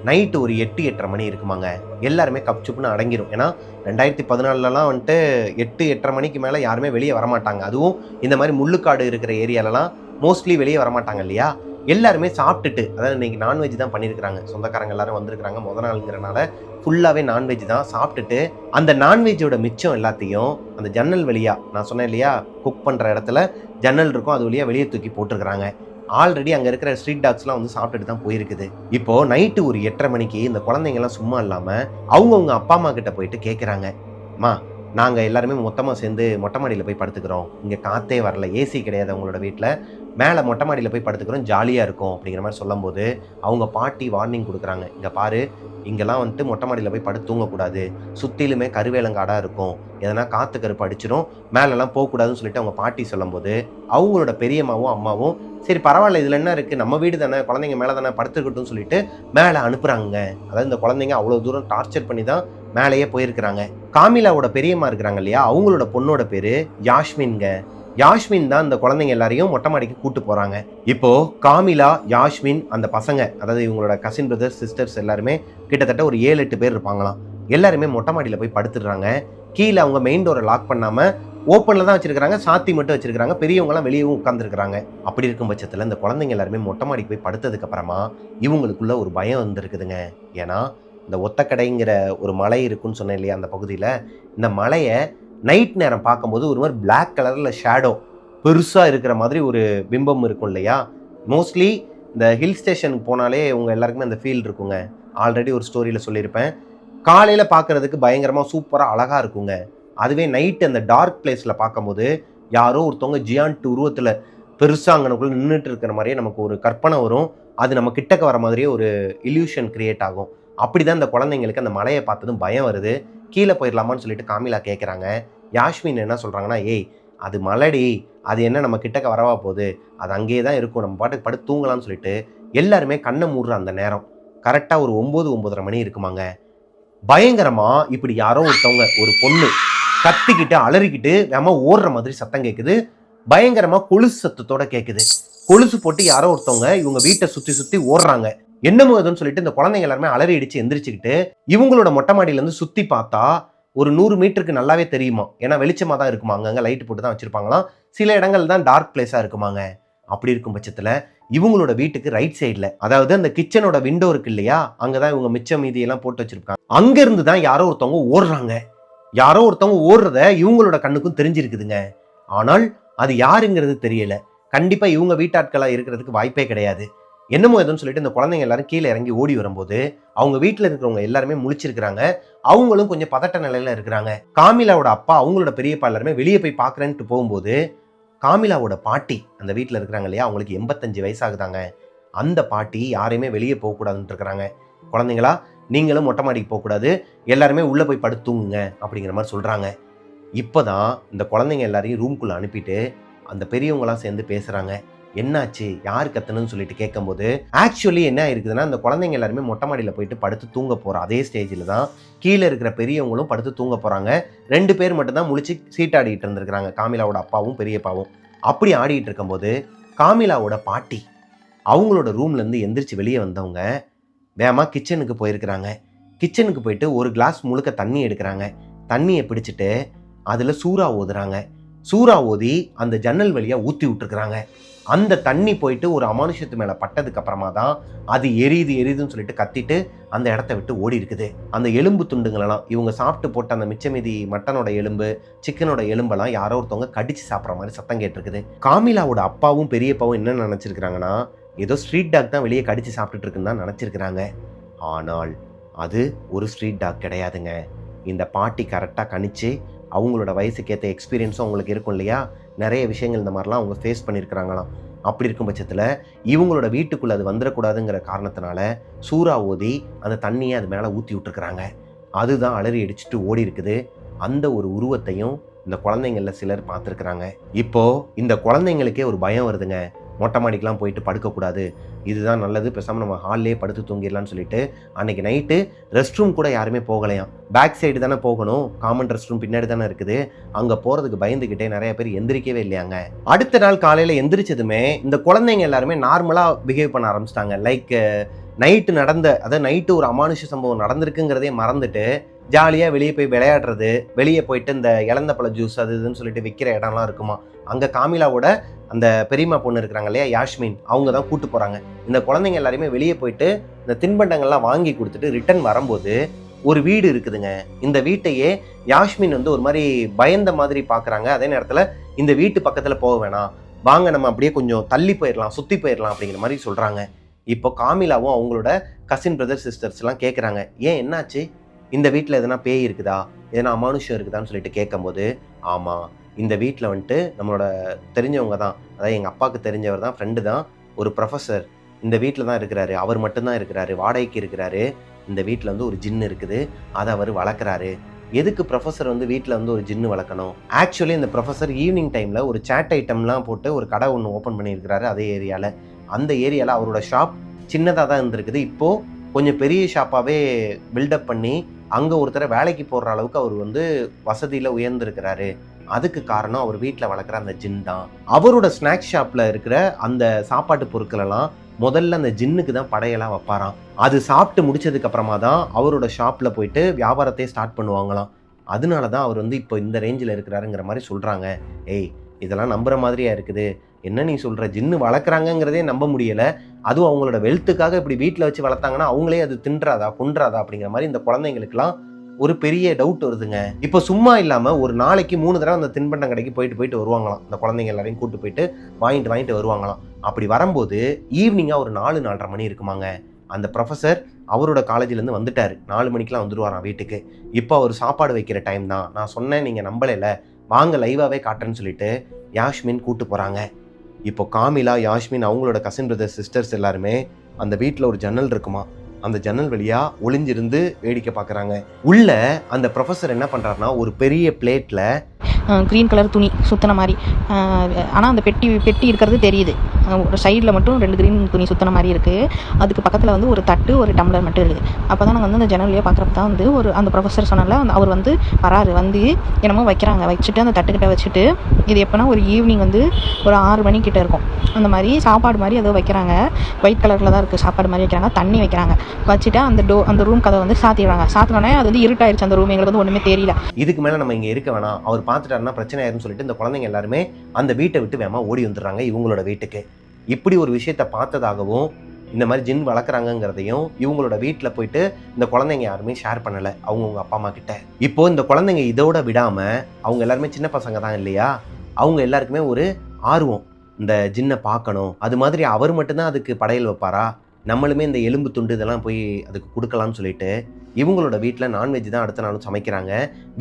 நைட்டு ஒரு 8-8:30 மணி இருக்குமாங்க. எல்லாருமே கப்சுப்புன்னு அடங்கிடும். ஏன்னா 2014 வந்துட்டு 8-8:30 மணிக்கு மேலே யாருமே வெளியே வரமாட்டாங்க. அதுவும் இந்த மாதிரி முள்ளுக்காடு இருக்கிற ஏரியாலலாம் மோஸ்ட்லி வெளியே வரமாட்டாங்க இல்லையா. எல்லாருமே சாப்பிட்டுட்டு, அதாவது இன்னைக்கு நான்வெஜ் தான் பண்ணியிருக்கிறாங்க, சொந்தக்காரங்க எல்லாரும் வந்திருக்கிறாங்க, முத நாளுங்கிறனால ஃபுல்லாகவே நான்வெஜ் தான் சாப்பிட்டுட்டு, அந்த நான்வெஜ்ஜோட மிச்சம் எல்லாத்தையும் அந்த ஜன்னல் வழியா, நான் சொன்னேன் இல்லையா குக் பண்ணுற இடத்துல ஜன்னல் இருக்கும், அது வழியாக வெளியே தூக்கி போட்டிருக்கிறாங்க. ஆல்ரெடி அங்கே இருக்கிற ஸ்ட்ரீட் டாக்ஸ்லாம் வந்து சாப்பிட்டுட்டு தான் போயிருக்குது. இப்போ நைட்டு ஒரு 8:30 மணிக்கு இந்த குழந்தைங்கலாம் சும்மா இல்லாமல் அவங்கவுங்க அப்பா அம்மா கிட்ட போயிட்டு கேட்குறாங்க, அம்மா நாங்கள் எல்லாருமே மொத்தமாக சேர்ந்து மொட்டை மாடியில் போய் படுத்துக்கிறோம், இங்கே காற்றே வரல, ஏசி கிடையாது அவங்களோட வீட்டில், மேலே மொட்டை மாடியில் போய் படுத்துக்கிறோம், ஜாலியாக இருக்கும் அப்படிங்கிற மாதிரி சொல்லும்போது அவங்க பாட்டி வார்னிங் கொடுக்குறாங்க, இங்கே பாரு இங்கெல்லாம் வந்துட்டு மொட்டை மாடியில் போய் படுத்து தூங்கக்கூடாது, சுற்றிலுமே கருவேலங்காடாக இருக்கும், எதனா காற்று கருப்பு அடிச்சிடும், மேலெல்லாம் போகக்கூடாதுன்னு சொல்லிட்டு அவங்க பாட்டி சொல்லும்போது அவங்களோட பெரியம்மாவும் அம்மாவும் சரி பரவாயில்ல இதில் என்ன இருக்குது, நம்ம வீடு தானே, குழந்தைங்க மேலே தானே படுத்துக்கிட்டும்னு சொல்லிட்டு மேலே அனுப்புகிறாங்க. அதாவது இந்த குழந்தைங்க அவ்வளோ தூரம் டார்ச்சர் பண்ணி தான் மேலேயே போயிருக்கிறாங்க. காமிலாவோட பெரியம்மா இருக்கிறாங்க இல்லையா, அவங்களோட பொண்ணோட பேர் யாஸ்மின்ங்க. யாஸ்மின் தான் இந்த குழந்தைங்க எல்லாரையும் மொட்டை மாடிக்கு கூட்டு போகிறாங்க. இப்போ காமிலா, யாஸ்மின், அந்த பசங்க, அதாவது இவங்களோட கசின் பிரதர்ஸ் சிஸ்டர்ஸ் எல்லாருமே கிட்டத்தட்ட ஒரு 7-8 பேர் இருப்பாங்களாம். எல்லாருமே மொட்டை மாடியில் போய் படுத்துடுறாங்க. கீழே அவங்க மெயின் டோரை லாக் பண்ணாமல் ஓப்பனில் தான் வச்சிருக்காங்க, சாத்தி மட்டும் வச்சிருக்காங்க, பெரியவங்களாம் வெளியவும் உட்காந்துருக்காங்க. அப்படி இருக்கும் பட்சத்தில் இந்த குழந்தைங்க எல்லாருமே மொட்டை மாடிக்கு போய் படுத்ததுக்கு அப்புறமா இவங்களுக்குள்ள ஒரு பயம் வந்துருக்குதுங்க. ஏன்னா இந்த ஒத்தக்கடைங்கிற ஒரு மலை இருக்குன்னு சொன்னேன் இல்லையா, அந்த பகுதியில் இந்த மலையை நைட் நேரம் பார்க்கும்போது ஒரு மாதிரி பிளாக் கலரில் ஷேடோ பெருசாக இருக்கிற மாதிரி ஒரு பிம்பம் இருக்கும் இல்லையா. மோஸ்ட்லி இந்த ஹில் ஸ்டேஷனுக்கு போனாலே உங்கள் எல்லாருக்குமே அந்த ஃபீல் இருக்குங்க. ஆல்ரெடி ஒரு ஸ்டோரியில் சொல்லியிருப்பேன். காலையில் பார்க்குறதுக்கு பயங்கரமாக சூப்பராக அழகாக இருக்குங்க. அதுவே நைட்டு அந்த டார்க் பிளேஸில் பார்க்கும்போது யாரோ ஒருத்தவங்க ஜியான்ட் உருவத்தில் பெருசாக அங்கனுக்குள்ளே நின்றுட்டு இருக்கிற மாதிரியே நமக்கு ஒரு கற்பனை வரும். அது நம்ம கிட்டக்க வர மாதிரியே ஒரு இல்யூஷன் கிரியேட் ஆகும். அப்படி தான் இந்த குழந்தைங்களுக்கு அந்த மலையை பார்த்ததும் பயம் வருது. கீழே போயிடலாமான்னு சொல்லிட்டு காமிலா கேட்குறாங்க. யாஸ்மின் என்ன சொல்கிறாங்கன்னா, ஏய் அது மலடி, அது என்ன நம்ம கிட்டக்க வரவா போகுது, அது அங்கேயே தான் இருக்கும், நம்ம பாட்டுக்கு படுத்து தூங்கலாம்னு சொல்லிட்டு எல்லாருமே கண்ணை மூடுற அந்த நேரம் கரெக்டாக ஒரு 9-9:30 மணி இருக்குமாங்க. பயங்கரமாக இப்படி யாரோ ஒருத்தவங்க ஒரு பொண்ணு கத்திக்கிட்டு அலறிக்கிட்டு வேமா ஓடுற மாதிரி சத்தம் கேட்குது. பயங்கரமாக கொலுசு சத்தத்தோட கேட்குது. கொலுசு போட்டு யாரோ ஒருத்தவங்க இவங்க வீட்டை சுற்றி சுற்றி ஓடுறாங்க. என்னமோ எதுன்னு சொல்லிட்டு இந்த குழந்தைங்க எல்லாருமே அலறி அடிச்சு எந்திரிச்சுக்கிட்டு இவங்களோட மொட்டை மாடியிலேருந்து சுற்றி பார்த்தா ஒரு 100 மீட்டருக்கு நல்லாவே தெரியுமா. ஏன்னா வெளிச்சமாக தான் இருக்குமா, அங்கங்கே லைட்டு போட்டு தான் வச்சுருப்பாங்களாம். சில இடங்கள் தான் டார்க் பிளேஸாக இருக்குமாங்க. அப்படி இருக்கும் பட்சத்தில் இவங்களோட வீட்டுக்கு ரைட் சைடில், அதாவது அந்த கிச்சனோட விண்டோ இருக்கு இல்லையா, அங்கே தான் இவங்க மிச்சம் மீதியெல்லாம் போட்டு வச்சுருப்பாங்க. அங்கேருந்து தான் யாரோ ஒருத்தவங்க ஓடுறாங்க. யாரோ ஒருத்தவங்க ஓடுறத இவங்களோட கண்ணுக்கும் தெரிஞ்சிருக்குதுங்க. ஆனால் அது யாருங்கிறது தெரியல. கண்டிப்பாக இவங்க வீட்டாட்களாக இருக்கிறதுக்கு வாய்ப்பே கிடையாது. என்னமோ எதுன்னு சொல்லிட்டு இந்த குழந்தைங்க எல்லாரும் கீழே இறங்கி ஓடி வரும்போது அவங்க வீட்டில் இருக்கிறவங்க எல்லாருமே முழிச்சிருக்கிறாங்க. அவங்களும் கொஞ்சம் பதட்ட நிலையில இருக்கிறாங்க. காமிலாவோட அப்பா அவங்களோட பெரியப்பா எல்லாருமே வெளியே போய் பார்க்குறேன்ட்டு போகும்போது காமிலாவோட பாட்டி அந்த வீட்டில் இருக்கிறாங்க இல்லையா, அவங்களுக்கு 85 வயசாகுதாங்க. அந்த பாட்டி யாரையுமே வெளியே போகக்கூடாதுன்னு இருக்கிறாங்க. குழந்தைங்களா நீங்களும் மொட்டை மாடிக்கு போகக்கூடாது, எல்லாருமே உள்ளே போய் படுத்து தூங்குங்க அப்படிங்கிற மாதிரி சொல்கிறாங்க. இப்போ தான் இந்த குழந்தைங்க எல்லாரையும் ரூம்குள்ளே அனுப்பிட்டு அந்த பெரியவங்களாம் சேர்ந்து பேசுகிறாங்க. என்னாச்சு, யார் கத்தணும்னு சொல்லிட்டு கேட்கும்போது ஆக்சுவலி என்ன இருக்குதுன்னா, அந்த குழந்தைங்க எல்லாருமே மொட்டை மாடியில் போயிட்டு படுத்து தூங்க போகிற அதே ஸ்டேஜில் தான் கீழே இருக்கிற பெரியவங்களும் படுத்து தூங்க போகிறாங்க. 2 பேர் மட்டும்தான் முழிச்சு சீட்டாடிட்டு இருந்திருக்கிறாங்க, காமிலாவோட அப்பாவும் பெரியப்பாவும். அப்படி ஆடிட்டு இருக்கும்போது காமிலாவோட பாட்டி அவங்களோட ரூம்லேருந்து எந்திரிச்சு வெளியே வந்தவங்க வேகமாக கிச்சனுக்கு போயிருக்கிறாங்க. கிச்சனுக்கு போயிட்டு ஒரு கிளாஸ் முழுக்க தண்ணி எடுக்கிறாங்க. தண்ணியை பிடிச்சிட்டு அதில் சூறா ஓதுறாங்க. சூறா ஓதி அந்த ஜன்னல் வழியாக ஊற்றி விட்டுருக்குறாங்க. அந்த தண்ணி போயிட்டு ஒரு அமானுஷத்து மேலே பட்டதுக்கு அப்புறமா தான் அது எரியுதுன்னு சொல்லிட்டு கத்திட்டு அந்த இடத்த விட்டு ஓடி இருக்குது. அந்த எலும்பு துண்டுங்களெல்லாம் இவங்க சாப்பிட்டு போட்ட அந்த மிச்சமீதி மட்டனோட எலும்பு, சிக்கனோட எலும்பெல்லாம் யாரோ ஒருத்தவங்க கடிச்சு சாப்பிட்ற மாதிரி சத்தம் கேட்டிருக்குது. காமிலாவோட அப்பாவும் பெரியப்பாவும் என்ன நினச்சிருக்கிறாங்கன்னா, ஏதோ ஸ்ட்ரீட் டாக் தான் வெளியே கடிச்சு சாப்பிட்டுட்டு இருக்குன்னு தான் நினச்சிருக்கிறாங்க. ஆனால் அது ஒரு ஸ்ட்ரீட் டாக் கிடையாதுங்க. இந்த பாட்டி கரெக்டாக கணிச்சு அவங்களோட வயசுக்கேற்ற எக்ஸ்பீரியன்ஸும் அவங்களுக்கு இருக்கும் இல்லையா, நிறைய விஷயங்கள் இந்த மாதிரிலாம் அவங்க ஃபேஸ் பண்ணியிருக்கிறாங்களாம். அப்படி இருக்கும் பட்சத்தில் இவங்களோட வீட்டுக்குள்ளே அது வந்துடக்கூடாதுங்கிற காரணத்தினால சூறா ஓதி அந்த தண்ணியை அது மேலே ஊற்றி விட்டுருக்குறாங்க. அதுதான் அலறி அடிச்சுட்டு ஓடி இருக்குது. அந்த ஒரு உருவத்தையும் இந்த குழந்தைங்களில் சிலர் பார்த்துருக்குறாங்க. இப்போது இந்த குழந்தைங்களுக்கே ஒரு பயம் வருதுங்க. மொட்டை மாடிக்கெலாம் போயிட்டு படுக்கக்கூடாது, இதுதான் நல்லது, பேசாமல் நம்ம ஹால்லேயே படுத்து தூங்கிடலான்னு சொல்லிட்டு அன்றைக்கி நைட்டு ரெஸ்ட் ரூம் கூட யாருமே போகலையாம். பேக் சைடு தானே போகணும், காமன் ரெஸ்ட் ரூம் பின்னாடி தானே இருக்குது, அங்கே போகிறதுக்கு பயந்துக்கிட்டே நிறைய பேர் எந்திரிக்கவே இல்லையாங்க. அடுத்த நாள் காலையில் எந்திரிச்சதுமே இந்த குழந்தைங்க எல்லாருமே நார்மலாக பிஹேவ் பண்ண ஆரம்பிச்சிட்டாங்க. லைக் நைட்டு நடந்த, அதாவது நைட்டு ஒரு அமானுஷ சம்பவம் நடந்திருக்குங்கிறதே மறந்துட்டு ஜாலியாக வெளியே போய் விளையாடுறது, வெளியே போயிட்டு இந்த இளந்த பழ ஜூஸ் அது இதுன்னு சொல்லிட்டு விற்கிற இடம்லாம் இருக்குமா, அங்கே காமிலாவோட அந்த பெரியம்மா பொண்ணு இருக்கிறாங்க இல்லையா யாஸ்மின், அவங்க தான் கூட்டு போகிறாங்க. இந்த குழந்தைங்க எல்லாருமே வெளியே போயிட்டு இந்த தின்பண்டங்கள்லாம் வாங்கி கொடுத்துட்டு ரிட்டர்ன் வரும்போது ஒரு வீடு இருக்குதுங்க. இந்த வீட்டையே யாஸ்மின் வந்து ஒரு மாதிரி பயந்த மாதிரி பார்க்குறாங்க. அதே நேரத்தில் இந்த வீட்டு பக்கத்தில் போக வேணாம், வாங்க நம்ம அப்படியே கொஞ்சம் தள்ளி போயிடலாம், சுற்றி போயிடலாம் அப்படிங்கிற மாதிரி சொல்கிறாங்க. இப்போ காமிலாவும் அவங்களோட கசின் பிரதர் சிஸ்டர்ஸ்லாம் கேட்குறாங்க, ஏன் என்னாச்சு, இந்த வீட்டில் எதனா பேய் இருக்குதா, எதனா அமானுஷம் இருக்குதான்னு சொல்லிட்டு கேட்கும்போது, ஆமாம் இந்த வீட்டில் வந்துட்டு நம்மளோட தெரிஞ்சவங்க தான், அதாவது எங்கள் அப்பாவுக்கு தெரிஞ்சவர் தான், ஃப்ரெண்டு தான், ஒரு ப்ரொஃபஸர் இந்த வீட்டில் தான் இருக்கிறாரு, அவர் மட்டும்தான் இருக்கிறாரு, வாடகைக்கு இருக்கிறாரு. இந்த வீட்டில் வந்து ஒரு ஜின்னு இருக்குது, அதை அவர் வளர்க்குறாரு. எதுக்கு ப்ரொஃபஸர் வந்து வீட்டில் வந்து ஒரு ஜின்னு வளர்க்கணும்? ஆக்சுவலி இந்த ப்ரொஃபஸர் ஈவினிங் டைமில் ஒரு சேட் ஐட்டம்லாம் போட்டு ஒரு கடை ஒன்று ஓப்பன் பண்ணியிருக்கிறாரு அதே ஏரியாவில். அந்த ஏரியாவில் அவரோட ஷாப் சின்னதாக தான் இருந்திருக்குது. இப்போது கொஞ்சம் பெரிய ஷாப்பாகவே பில்டப் பண்ணி அங்கே ஒருத்தரை வேலைக்கு போடுற அளவுக்கு அவர் வந்து வசதியில் உயர்ந்திருக்கிறாரு. அதுக்கு காரணம் அவர் வீட்டில் வளர்க்குற அந்த ஜின் தான். அவரோட ஸ்நாக்ஸ் ஷாப்பில் இருக்கிற அந்த சாப்பாட்டு பொருட்களெல்லாம் முதல்ல அந்த ஜின்னுக்கு தான் படையெல்லாம் வைப்பாராம். அது சாப்பிட்டு முடிச்சதுக்கு அப்புறமா தான் அவரோட ஷாப்பில் போயிட்டு வியாபாரத்தையே ஸ்டார்ட் பண்ணுவாங்களாம். அதனால தான் அவர் வந்து இப்போ இந்த ரேஞ்சில் இருக்கிறாருங்கிற மாதிரி சொல்கிறாங்க. ஏய், இதெல்லாம் நம்புகிற மாதிரியா இருக்குது, என்ன நீ சொல்கிற, ஜின்னு வளர்க்குறாங்கங்கிறதே நம்ப முடியலை, அதுவும் அவங்களோட வெல்த்துக்காக இப்படி வீட்டில் வச்சு வளர்த்தாங்கன்னா அவங்களே அது தின்றாதா கொன்றாதா அப்படிங்கிற மாதிரி இந்த குழந்தைங்களுக்குலாம் ஒரு பெரிய டவுட் வருதுங்க. இப்போ சும்மா இல்லாமல் ஒரு நாளைக்கு 3 தடவை அந்த தின்பண்டம் கடைக்கு போயிட்டு வருவாங்களாம். அந்த குழந்தைங்க எல்லாரையும் கூட்டு போயிட்டு வாங்கிட்டு வருவாங்களாம். அப்படி வரும்போது ஈவினிங்காக ஒரு 4-4:30 மணி இருக்குமாங்க. அந்த ப்ரொஃபஸர் அவரோட காலேஜிலேருந்து வந்துட்டார், 4 மணிக்கெலாம் வந்துடுவாராம் வீட்டுக்கு. இப்போ அவர் சாப்பாடு வைக்கிற டைம் தான், நான் சொன்னேன் நீங்கள் நம்பலைல, வாங்க லைவாகவே காட்டுறேன்னு சொல்லிட்டு யாஸ்மின் கூட்டு போகிறாங்க. இப்போ காமிலா, யாஸ்மின், அவங்களோட கசின் பிரதர் சிஸ்டர்ஸ் எல்லாருமே அந்த வீட்டில் ஒரு ஜன்னல் இருக்குமா, அந்த ஜன்னல் வழியாக ஒளிஞ்சிருந்து வேடிக்கை பார்க்குறாங்க. உள்ள அந்த ப்ரொஃபஸர் என்ன பண்ணுறாருனா ஒரு பெரிய பிளேட்டில் க்ரீன் கலர் துணி சுற்றின மாதிரி, ஆனால் அந்த பெட்டி இருக்கிறது தெரியுது. ஒரு சைடில் மட்டும் 2 க்ரீன் துணி சுற்றின மாதிரி இருக்குது. அதுக்கு பக்கத்தில் வந்து ஒரு தட்டு, ஒரு டம்ளர் மட்டும் இருக்குது. அப்போ தான் நாங்கள் வந்து அந்த ஜன்னல்லையே பார்க்குறப்ப தான் வந்து அந்த ப்ரொஃபஸர் சொன்னால அவர் வந்து வராரு, வந்து என்னமோ வைக்கிறாங்க, வச்சுட்டு அந்த தட்டுக்கிட்ட வச்சுட்டு, இது எப்போனா ஒரு ஈவினிங் வந்து ஒரு 6 மணிக்கிட்ட இருக்கும், அந்த மாதிரி சாப்பாடு மாதிரி ஏதோ வைக்கிறாங்க. ஒயிட் கலரில் தான் இருக்குது, சாப்பாடு மாதிரி வைக்கிறாங்க, தண்ணி வைக்கிறாங்க, வச்சுட்டு அந்த ரூம் கதை வந்து சாத்திடுறாங்க. சாத்தினோடனே அது வந்து இருட்டாயிருச்சு, அந்த ரூம் எங்களுக்கு வந்து ஒன்றுமே தெரியல. இதுக்கு மேலே நம்ம இங்கே இருக்க வேணாம், அவர் பார்த்துட்டாருன்னா பிரச்சனை ஆயிருன்னு சொல்லிட்டு இந்த குழந்தைங்க எல்லாருமே அந்த வீட்டை விட்டு வேமா ஓடி வந்துடுறாங்க இவங்களோட வீட்டுக்கு. இப்படி ஒரு விஷயத்தை பார்த்ததாகவும் இந்த மாதிரி ஜின் வளர்க்குறாங்கங்கிறதையும் இவங்களோட வீட்டில் போயிட்டு இந்த குழந்தைங்க யாருமே ஷேர் பண்ணலை அவங்கவுங்க அப்பா அம்மா கிட்ட. இப்போ இந்த குழந்தைங்க இதோட விடாமல், அவங்க எல்லாருமே சின்ன பசங்க தான் இல்லையா, அவங்க எல்லாருக்குமே ஒரு ஆர்வம், இந்த ஜின்னை பார்க்கணும். அது மாதிரி அவர் மட்டும்தான் அதுக்கு படையல் வைப்பாரா, நம்மளுமே இந்த எலும்பு துண்டு இதெல்லாம் போய் அதுக்கு கொடுக்கலான்னு சொல்லிட்டு இவங்களோட வீட்டில் நான்வெஜ் தான் அடுத்த நாளும் சமைக்கிறாங்க.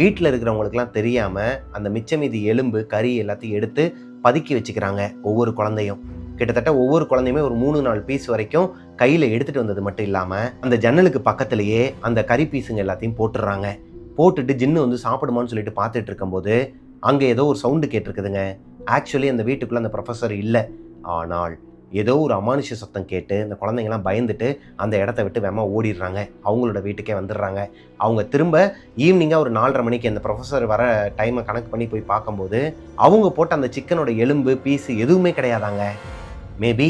வீட்டில் இருக்கிறவங்களுக்குலாம் தெரியாமல் அந்த மிச்ச மீதி எலும்பு கறி எல்லாத்தையும் எடுத்து பதுக்கி வச்சுக்கிறாங்க ஒவ்வொரு குழந்தையும். கிட்டத்தட்ட ஒவ்வொரு குழந்தையுமே ஒரு 3-4 பீஸ் வரைக்கும் கையில் எடுத்துகிட்டு வந்தது மட்டும் இல்லாமல் அந்த ஜன்னலுக்கு பக்கத்துலேயே அந்த கறி பீஸுங்க எல்லாத்தையும் போட்டுடுறாங்க. போட்டுட்டு ஜின்னு வந்து சாப்பிடுமான்னு சொல்லிட்டு பார்த்துட்டு இருக்கும்போது அங்கே ஏதோ ஒரு சவுண்டு கேட்டிருக்குதுங்க. ஆக்சுவலி அந்த வீட்டுக்குள்ளே அந்த ப்ரொஃபஸர் இல்லை, ஆனால் ஏதோ ஒரு அமானுஷ சத்தம் கேட்டு இந்த குழந்தைங்கலாம் பயந்துட்டு அந்த இடத்த விட்டு வேமா ஓடிடுறாங்க, அவங்களோட வீட்டுக்கே வந்துடுறாங்க. அவங்க திரும்ப ஈவினிங்காக ஒரு 4:30 மணிக்கு அந்த ப்ரொஃபஸர் வர டைமை கணக்கு பண்ணி போய் பார்க்கும்போது அவங்க போட்ட அந்த சிக்கனோட எலும்பு பீஸு எதுவுமே கிடையாதாங்க. மேபி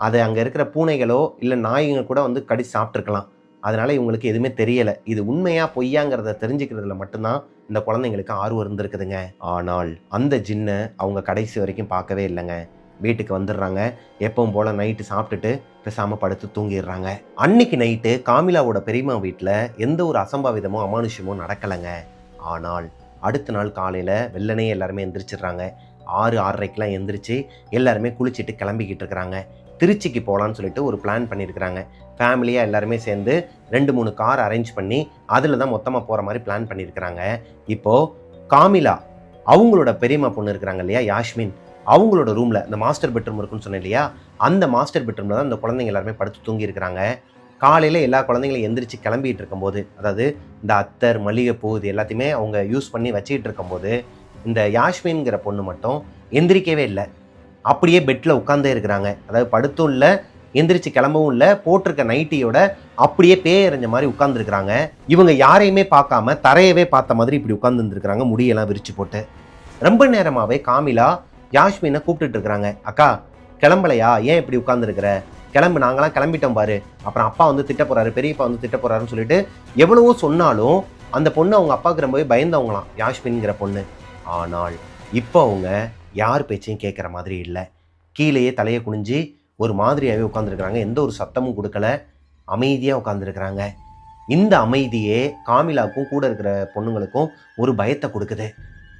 அது அங்கே இருக்கிற பூனைகளோ இல்லை நாய்ங்க கூட வந்து கடிச்சு சாப்பிட்ருக்கலாம். அதனால் இவங்களுக்கு எதுவுமே தெரியலை. இது உண்மையா பொய்யாங்கிறத தெரிஞ்சுக்கிறதுல மட்டும்தான் இந்த குழந்தைங்களுக்கு ஆர்வம் இருந்திருக்குதுங்க. ஆனால் அந்த ஜின்னை அவங்க கடைசி வரைக்கும் பார்க்கவே இல்லைங்க. வீட்டுக்கு வந்துடுறாங்க, எப்பவும் போல் நைட்டு சாப்பிட்டுட்டு பேசாமல் படுத்து தூங்கிடுறாங்க. அன்னைக்கு நைட்டு காமிலாவோட பெரியம்மா வீட்டில் எந்த ஒரு அசம்பாவிதமோ அமானுஷமோ நடக்கலைங்க. ஆனால் அடுத்த நாள் காலையில் வெள்ளனே எல்லாருமே எந்திரிச்சிடுறாங்க. 6-6:30க்கெலாம் எந்திரிச்சு எல்லாருமே குளிச்சுட்டு கிளம்பிக்கிட்டு இருக்கிறாங்க. திருச்சிக்கு போகலான்னு சொல்லிட்டு ஒரு பிளான் பண்ணியிருக்கிறாங்க. ஃபேமிலியாக எல்லாருமே சேர்ந்து 2-3 கார் அரேஞ்ச் பண்ணி அதில் தான் மொத்தமாக போகிற மாதிரி பிளான் பண்ணியிருக்கிறாங்க. இப்போது காமிலா அவங்களோட பெரியம்மா பொண்ணு இருக்கிறாங்க இல்லையா யாஸ்மின், அவங்களோட ரூமில் இந்த மாஸ்டர் பெட்ரூம் இருக்குன்னு சொன்னேன் இல்லையா, அந்த மாஸ்டர் பெட்ரூமில் தான் இந்த குழந்தைங்க எல்லாருமே படுத்து தூங்கியிருக்கிறாங்க. காலையில் எல்லா குழந்தைங்களும் எந்திரிச்சு கிளம்பிகிட்டு இருக்கும்போது, அதாவது இந்த அத்தர் மல்லிகைப்பூ இது எல்லாத்தையுமே அவங்க யூஸ் பண்ணி வச்சுக்கிட்டு இருக்கும்போது இந்த யாஸ்மின்கிற பொண்ணு மட்டும் எந்திரிக்கவே இல்லை. அப்படியே பெட்டில் உட்காந்தே இருக்கிறாங்க. அதாவது படுத்தும் இல்லை, எந்திரிச்சு கிளம்பவும் இல்லை, போட்டிருக்க நைட்டியோட அப்படியே பேயறிஞ்ச மாதிரி உட்காந்துருக்குறாங்க. இவங்க யாரையுமே பார்க்காம தரையவே பார்த்த மாதிரி இப்படி உட்காந்துருந்துருக்குறாங்க, முடியெல்லாம் விரிச்சு போட்டு. ரொம்ப நேரமாகவே காமிலா யாஸ்மினை கூப்பிட்டுட்டு இருக்கிறாங்க. அக்கா கிளம்பலையா, ஏன் இப்படி உட்காந்துருக்கிற, கிளம்பு, நாங்களாம் கிளம்பிட்டோம் பாரு, அப்புறம் அப்பா வந்து திட்ட போகிறாரு, பெரியப்பா வந்து திட்ட போகிறாருன்னு சொல்லிட்டு எவ்வளவோ சொன்னாலும் அந்த பொண்ணு அவங்க அப்பாவுக்கு ரொம்பவே பயந்தவங்களாம் யாஸ்மின்கிற பொண்ணு. ஆனால் இப்போ அவங்க யார் பேச்சையும் கேட்குற மாதிரி இல்லை. கீழேயே தலையை குனிஞ்சு ஒரு மாதிரியாகவே உட்காந்துருக்குறாங்க. எந்த ஒரு சத்தமும் கொடுக்கல, அமைதியாக உட்காந்துருக்குறாங்க. இந்த அமைதியே காமிலாவுக்கும் கூட இருக்கிற பொண்ணுங்களுக்கும் ஒரு பயத்தை கொடுக்குது.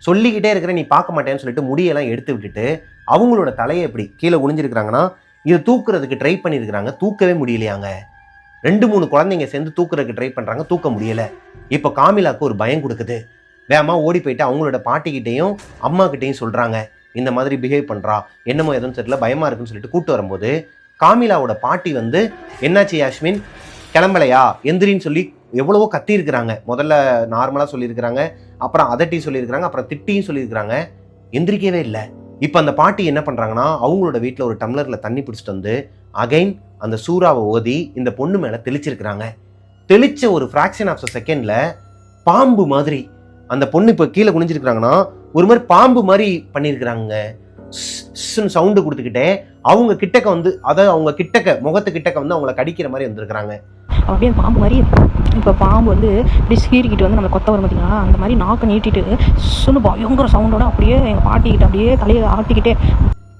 சொல்லிக்கிட்டே இருக்கிற நீ பார்க்க மாட்டேன்னு சொல்லிட்டு முடியெல்லாம் எடுத்து விட்டுட்டு அவங்களோட தலையை எப்படி கீழே குனிஞ்சிருக்கிறாங்கன்னா இதை தூக்குறதுக்கு ட்ரை பண்ணியிருக்கிறாங்க. தூக்கவே முடியலையாங்க. 2-3 குழந்தைங்க சேர்ந்து தூக்குறதுக்கு ட்ரை பண்ணுறாங்க, தூக்க முடியலை. இப்போ காமிலாவுக்கு ஒரு பயம் கொடுக்குது. வேகமா ஓடி போயிட்டு அவங்களோட பாட்டிக்கிட்டையும் அம்மா கிட்டையும் சொல்கிறாங்க, இந்த மாதிரி பிஹேவ் பண்ணுறா, என்னமோ எதுவும் தெரியல, பயமாக இருக்குன்னு சொல்லிட்டு கூப்பிட்டு வரும்போது காமிலாவோட பாட்டி வந்து என்னாச்சு யாஸ்மின், கிளம்பலையா, எந்திரின்னு சொல்லி எவ்வளவோ கத்தியிருக்கிறாங்க. முதல்ல நார்மலாக சொல்லியிருக்கிறாங்க, அப்புறம் அதட்டி சொல்லியிருக்கிறாங்க, அப்புறம் திட்டியும் சொல்லியிருக்கிறாங்க. எந்திரிக்கவே இல்லை. இப்போ அந்த பாட்டி என்ன பண்ணுறாங்கன்னா அவங்களோட வீட்டில் ஒரு டம்ளரில் தண்ணி பிடிச்சிட்டு வந்து அகைன் அந்த சூறாவை ஓதி இந்த பொண்ணு மேலே தெளிச்சிருக்கிறாங்க. தெளிச்ச ஒரு ஃப்ராக்ஷன் ஆஃப் செகண்டில் பாம்பு மாதிரி அந்த பொண்ணு இப்போ கீழே குனிஞ்சிருக்கிறாங்கன்னா ஒரு மாதிரி பாம்பு மாதிரி பண்ணியிருக்கிறாங்க. சவுண்டு கொடுத்துக்கிட்டே அவங்க கிட்டக்க வந்து, அதாவது அவங்க கிட்டக்க முகத்து கிட்டக்க வந்து அவங்கள கடிக்கிற மாதிரி வந்திருக்கிறாங்க. அப்படியே பாம்பு மாதிரி இப்போ பாம்பு வந்து இப்படி சீறிக்கிட்டு வந்து நம்ம கொத்த வரும் பார்த்தீங்களா, அந்த மாதிரி நாக்கு நீட்டிட்டு சொல்லு பயங்கர சவுண்டோட அப்படியே எங்கள் பாட்டிக்கிட்ட அப்படியே தலையை ஆட்டிக்கிட்டே.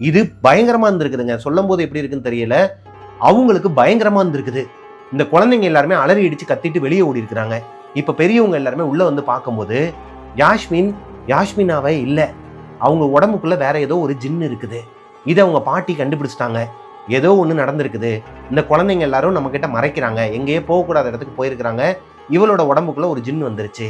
இது பயங்கரமா இருந்திருக்குதுங்க. சொல்லும் போது எப்படி இருக்குன்னு தெரியல, அவங்களுக்கு பயங்கரமா இருந்திருக்குது. இந்த குழந்தைங்க எல்லாருமே அலறி அடிச்சு கத்திட்டு வெளியே ஓடி இருக்கிறாங்க. இப்ப பெரியவங்க எல்லாருமே உள்ள வந்து பார்க்கும்போது யாஸ்மினாவே இல்லை, அவங்க உடம்புக்குள்ள வேற ஏதோ ஒரு ஜின்னு இருக்குது. இதை அவங்க பாட்டி கண்டுபிடிச்சிட்டாங்க. ஏதோ ஒன்று நடந்திருக்குது. இந்த குழந்தைங்க எல்லாரும் நம்ம கிட்ட மறைக்கிறாங்க, எங்கேயோ போகக்கூடாத இடத்துக்கு போயிருக்கிறாங்க, இவளோட உடம்புக்குள்ள ஒரு ஜின்னு வந்துருச்சு,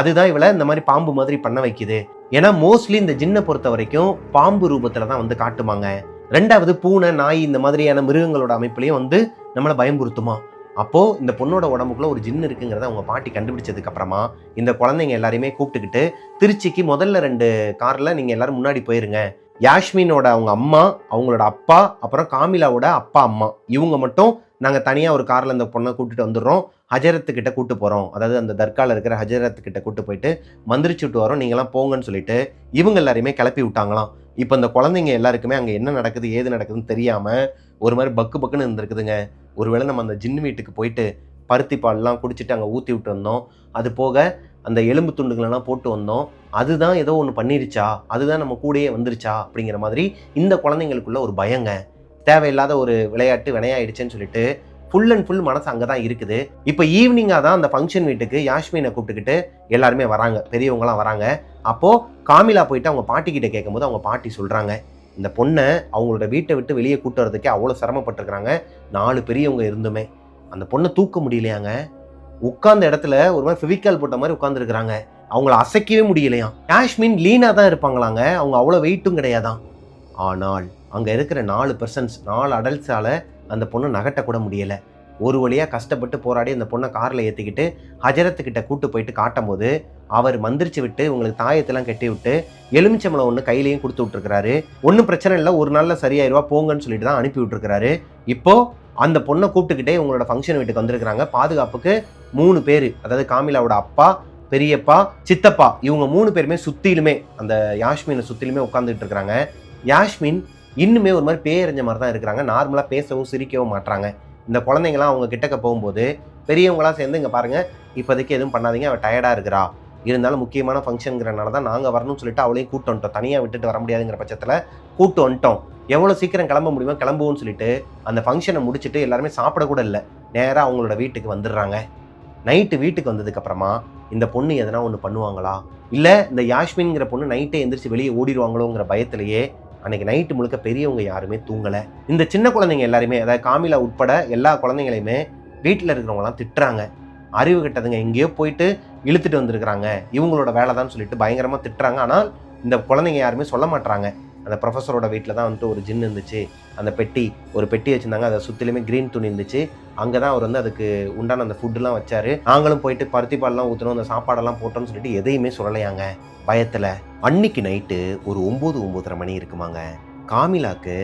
அதுதான் இவளை இந்த மாதிரி பாம்பு மாதிரி பண்ண வைக்குது. ஏன்னா மோஸ்ட்லி இந்த ஜின்னை பொறுத்த வரைக்கும் பாம்பு ரூபத்துல தான் வந்து காட்டுமாங்க. 2வது பூனை, நாய் இந்த மாதிரியான மிருகங்களோட அமைப்புலையும் வந்து நம்மளை பயம்புறுத்துமா. அப்போ இந்த பொண்ணோட உடம்புக்குள்ள ஒரு ஜின்னு இருக்குங்கிறத அவங்க பாட்டி கண்டுபிடிச்சதுக்கு அப்புறமா இந்த குழந்தைங்க எல்லாரையுமே கூப்பிட்டுக்கிட்டு திருச்சிக்கு முதல்ல 2 கார்ல நீங்க எல்லாரும் முன்னாடி போயிருங்க. யாஸ்மினோட அவங்க அம்மா, அவங்களோட அப்பா, அப்புறம் காமிலாவோட அப்பா அம்மா, இவங்க மட்டும் நாங்கள் தனியாக ஒரு காரில் இந்த பொண்ணை கூப்பிட்டு வந்துடுறோம், ஹஜரத்துக்கிட்ட கூட்டு போகிறோம், அதாவது அந்த தர்காவில் இருக்கிற ஹஜரத்துக்கிட்ட கூட்டு போயிட்டு மந்திரிச்சு விட்டு வரோம், நீங்களாம் போங்கன்னு சொல்லிட்டு இவங்க எல்லாரையுமே கிளப்பி விட்டாங்களாம். இப்போ இந்த குழந்தைங்க எல்லாருக்குமே அங்கே என்ன நடக்குது ஏது நடக்குதுன்னு தெரியாமல் ஒரு மாதிரி பக்குன்னு இருந்திருக்குதுங்க. ஒருவேளை நம்ம அந்த ஜின்னு வீட்டுக்கு போயிட்டு பருத்தி பால்லாம் குடிச்சிட்டு அங்கே ஊற்றி விட்டு வந்தோம், அது போக அந்த எலும்பு துண்டுகளெல்லாம் போட்டு வந்தோம், அதுதான் ஏதோ ஒன்று பண்ணிருச்சா, அதுதான் நம்ம கூடயே வந்துருச்சா அப்படிங்கிற மாதிரி இந்த குழந்தைங்களுக்குள்ள ஒரு பயங்க. தேவையில்லாத ஒரு விளையாட்டு வினையாயிடுச்சுன்னு சொல்லிட்டு ஃபுல் அண்ட் ஃபுல் மனசு அங்கே தான் இருக்குது. இப்போ ஈவினிங்காக தான் அந்த ஃபங்க்ஷன் வீட்டுக்கு யாஸ்மினை கூப்பிட்டுக்கிட்டு எல்லாருமே வராங்க, பெரியவங்களாம் வராங்க. அப்போது காமிலா போயிட்டு அவங்க பாட்டிக்கிட்ட கேட்கும்போது அவங்க பாட்டி சொல்கிறாங்க, இந்த பொண்ணை அவங்களோட வீட்டை விட்டு வெளியே கூட்டு வரதுக்கே அவ்வளோ சிரமப்பட்டிருக்கிறாங்க, 4 பெரியவங்க இருந்துமே அந்த பொண்ணை தூக்க முடியலையாங்க. உட்கார்ந்த இடத்துல ஒரு மாதிரி ஃபெவிக்கால் போட்ட மாதிரி உட்காந்துருக்குறாங்க, அவங்கள அசைக்கவே முடியலையாம். யாஸ்மின் லீனாக தான் இருப்பாங்களாங்க, அவங்க அவ்வளோ வெயிட்டும் கிடையாதான். ஆனால் அங்கே இருக்கிற 4 பர்சன்ஸ் 4 அடல்ட்ஸால் அந்த பொண்ணை நகட்டக்கூட முடியலை. ஒரு வழியாக கஷ்டப்பட்டு போராடி அந்த பொண்ணை காரில் ஏற்றிக்கிட்டு ஹஜரத்துக்கிட்ட கூட்டு போயிட்டு காட்டும் போது அவர் மந்திரிச்சு விட்டு உங்களுக்கு தாயத்தெல்லாம் கட்டி விட்டு எலுமிச்சம்பழம் ஒன்று கையிலையும் கொடுத்து விட்டுருக்கிறாரு. ஒன்றும் பிரச்சனை இல்லை, ஒரு நாளில் சரியாயிருவா போங்கன்னு சொல்லிட்டு தான் அனுப்பி விட்டுருக்கிறாரு. இப்போது அந்த பொண்ணை கூப்பிட்டுக்கிட்டே உங்களோட ஃபங்க்ஷன் வீட்டுக்கு வந்திருக்கிறாங்க. பாதுகாப்புக்கு 3 பேர், அதாவது காமிலாவோட அப்பா, பெரியப்பா, சித்தப்பா, இவங்க 3 பேருமே சுற்றிலுமே அந்த யாஸ்மினை சுற்றிலுமே உட்காந்துக்கிட்டு இருக்கிறாங்க. யாஸ்மின் இன்னுமே ஒரு மாதிரி பேரறிஞ்ச மாதிரி தான் இருக்கிறாங்க. நார்மலாக பேசவும் சிரிக்கவும் மாட்டாங்க. இந்த குழந்தைங்களாம் அவங்க கிட்டக்க போகும்போது பெரியவங்களாம் சேர்ந்து இங்கே பாருங்கள், இப்போதைக்கு எதுவும் பண்ணாதீங்க, அவள் டயர்டாக இருக்கிறா, இருந்தாலும் முக்கியமான ஃபங்க்ஷனுங்கிறனால தான் நாங்கள் வரணும்னு சொல்லிட்டு அவளையும் கூட்டு வந்துட்டோம், தனியாக விட்டுட்டு வர முடியாதுங்கிற பட்சத்தில் கூட்டு வந்துட்டோம், எவ்வளோ சீக்கிரம் கிளம்ப முடியுமோ கிளம்புவோன்னு சொல்லிட்டு அந்த ஃபங்க்ஷனை முடிச்சுட்டு எல்லாருமே சாப்பிடக்கூட இல்லை, நேராக அவங்களோட வீட்டுக்கு வந்துடுறாங்க. நைட்டு வீட்டுக்கு வந்ததுக்கப்புறமா இந்த பொண்ணு எதனா ஒன்று பண்ணுவாங்களா, இல்லை இந்த யாஸ்மின்ங்கிற பொண்ணு நைட்டே எந்திரிச்சு வெளியே ஓடிடுவாங்களோங்கிற பயத்திலேயே அன்னைக்கு நைட்டு முழுக்க பெரியவங்க யாருமே தூங்கலை. இந்த சின்ன குழந்தைங்க எல்லாருமே, அதாவது காமிலா உட்பட எல்லா குழந்தைங்களையுமே வீட்டில் இருக்கிறவங்களாம் திட்டுறாங்க, அறிவு கெட்டதுங்க, எங்கேயோ போயிட்டு இழுத்துட்டு வந்திருக்கிறாங்க, இவங்களோட வேலை தான் சொல்லிட்டு பயங்கரமாக திட்டுறாங்க. ஆனால் இந்த குழந்தைங்க யாருமே சொல்ல மாட்டாங்க. அந்த ப்ரொஃபஸரோட வீட்டில் தான் வந்துட்டு ஒரு ஜின் இருந்துச்சு, அந்த ஒரு பெட்டி வச்சுருந்தாங்க, அதை சுற்றிலுமே க்ரீன் துணி இருந்துச்சு, அங்கே தான் அவர் வந்து அதுக்கு உண்டான அந்த ஃபுட்டுலாம் வச்சார், நாங்களும் போயிட்டு பருத்தி பால்லாம் ஊற்றணும், அந்த சாப்பாடெல்லாம் போட்டோம்னு சொல்லிட்டு எதையுமே சொல்லலையாங்க பயத்தில். அன்னைக்கு நைட்டு ஒரு 9-9:30 மணி இருக்குமாங்க. காமிலாக்கு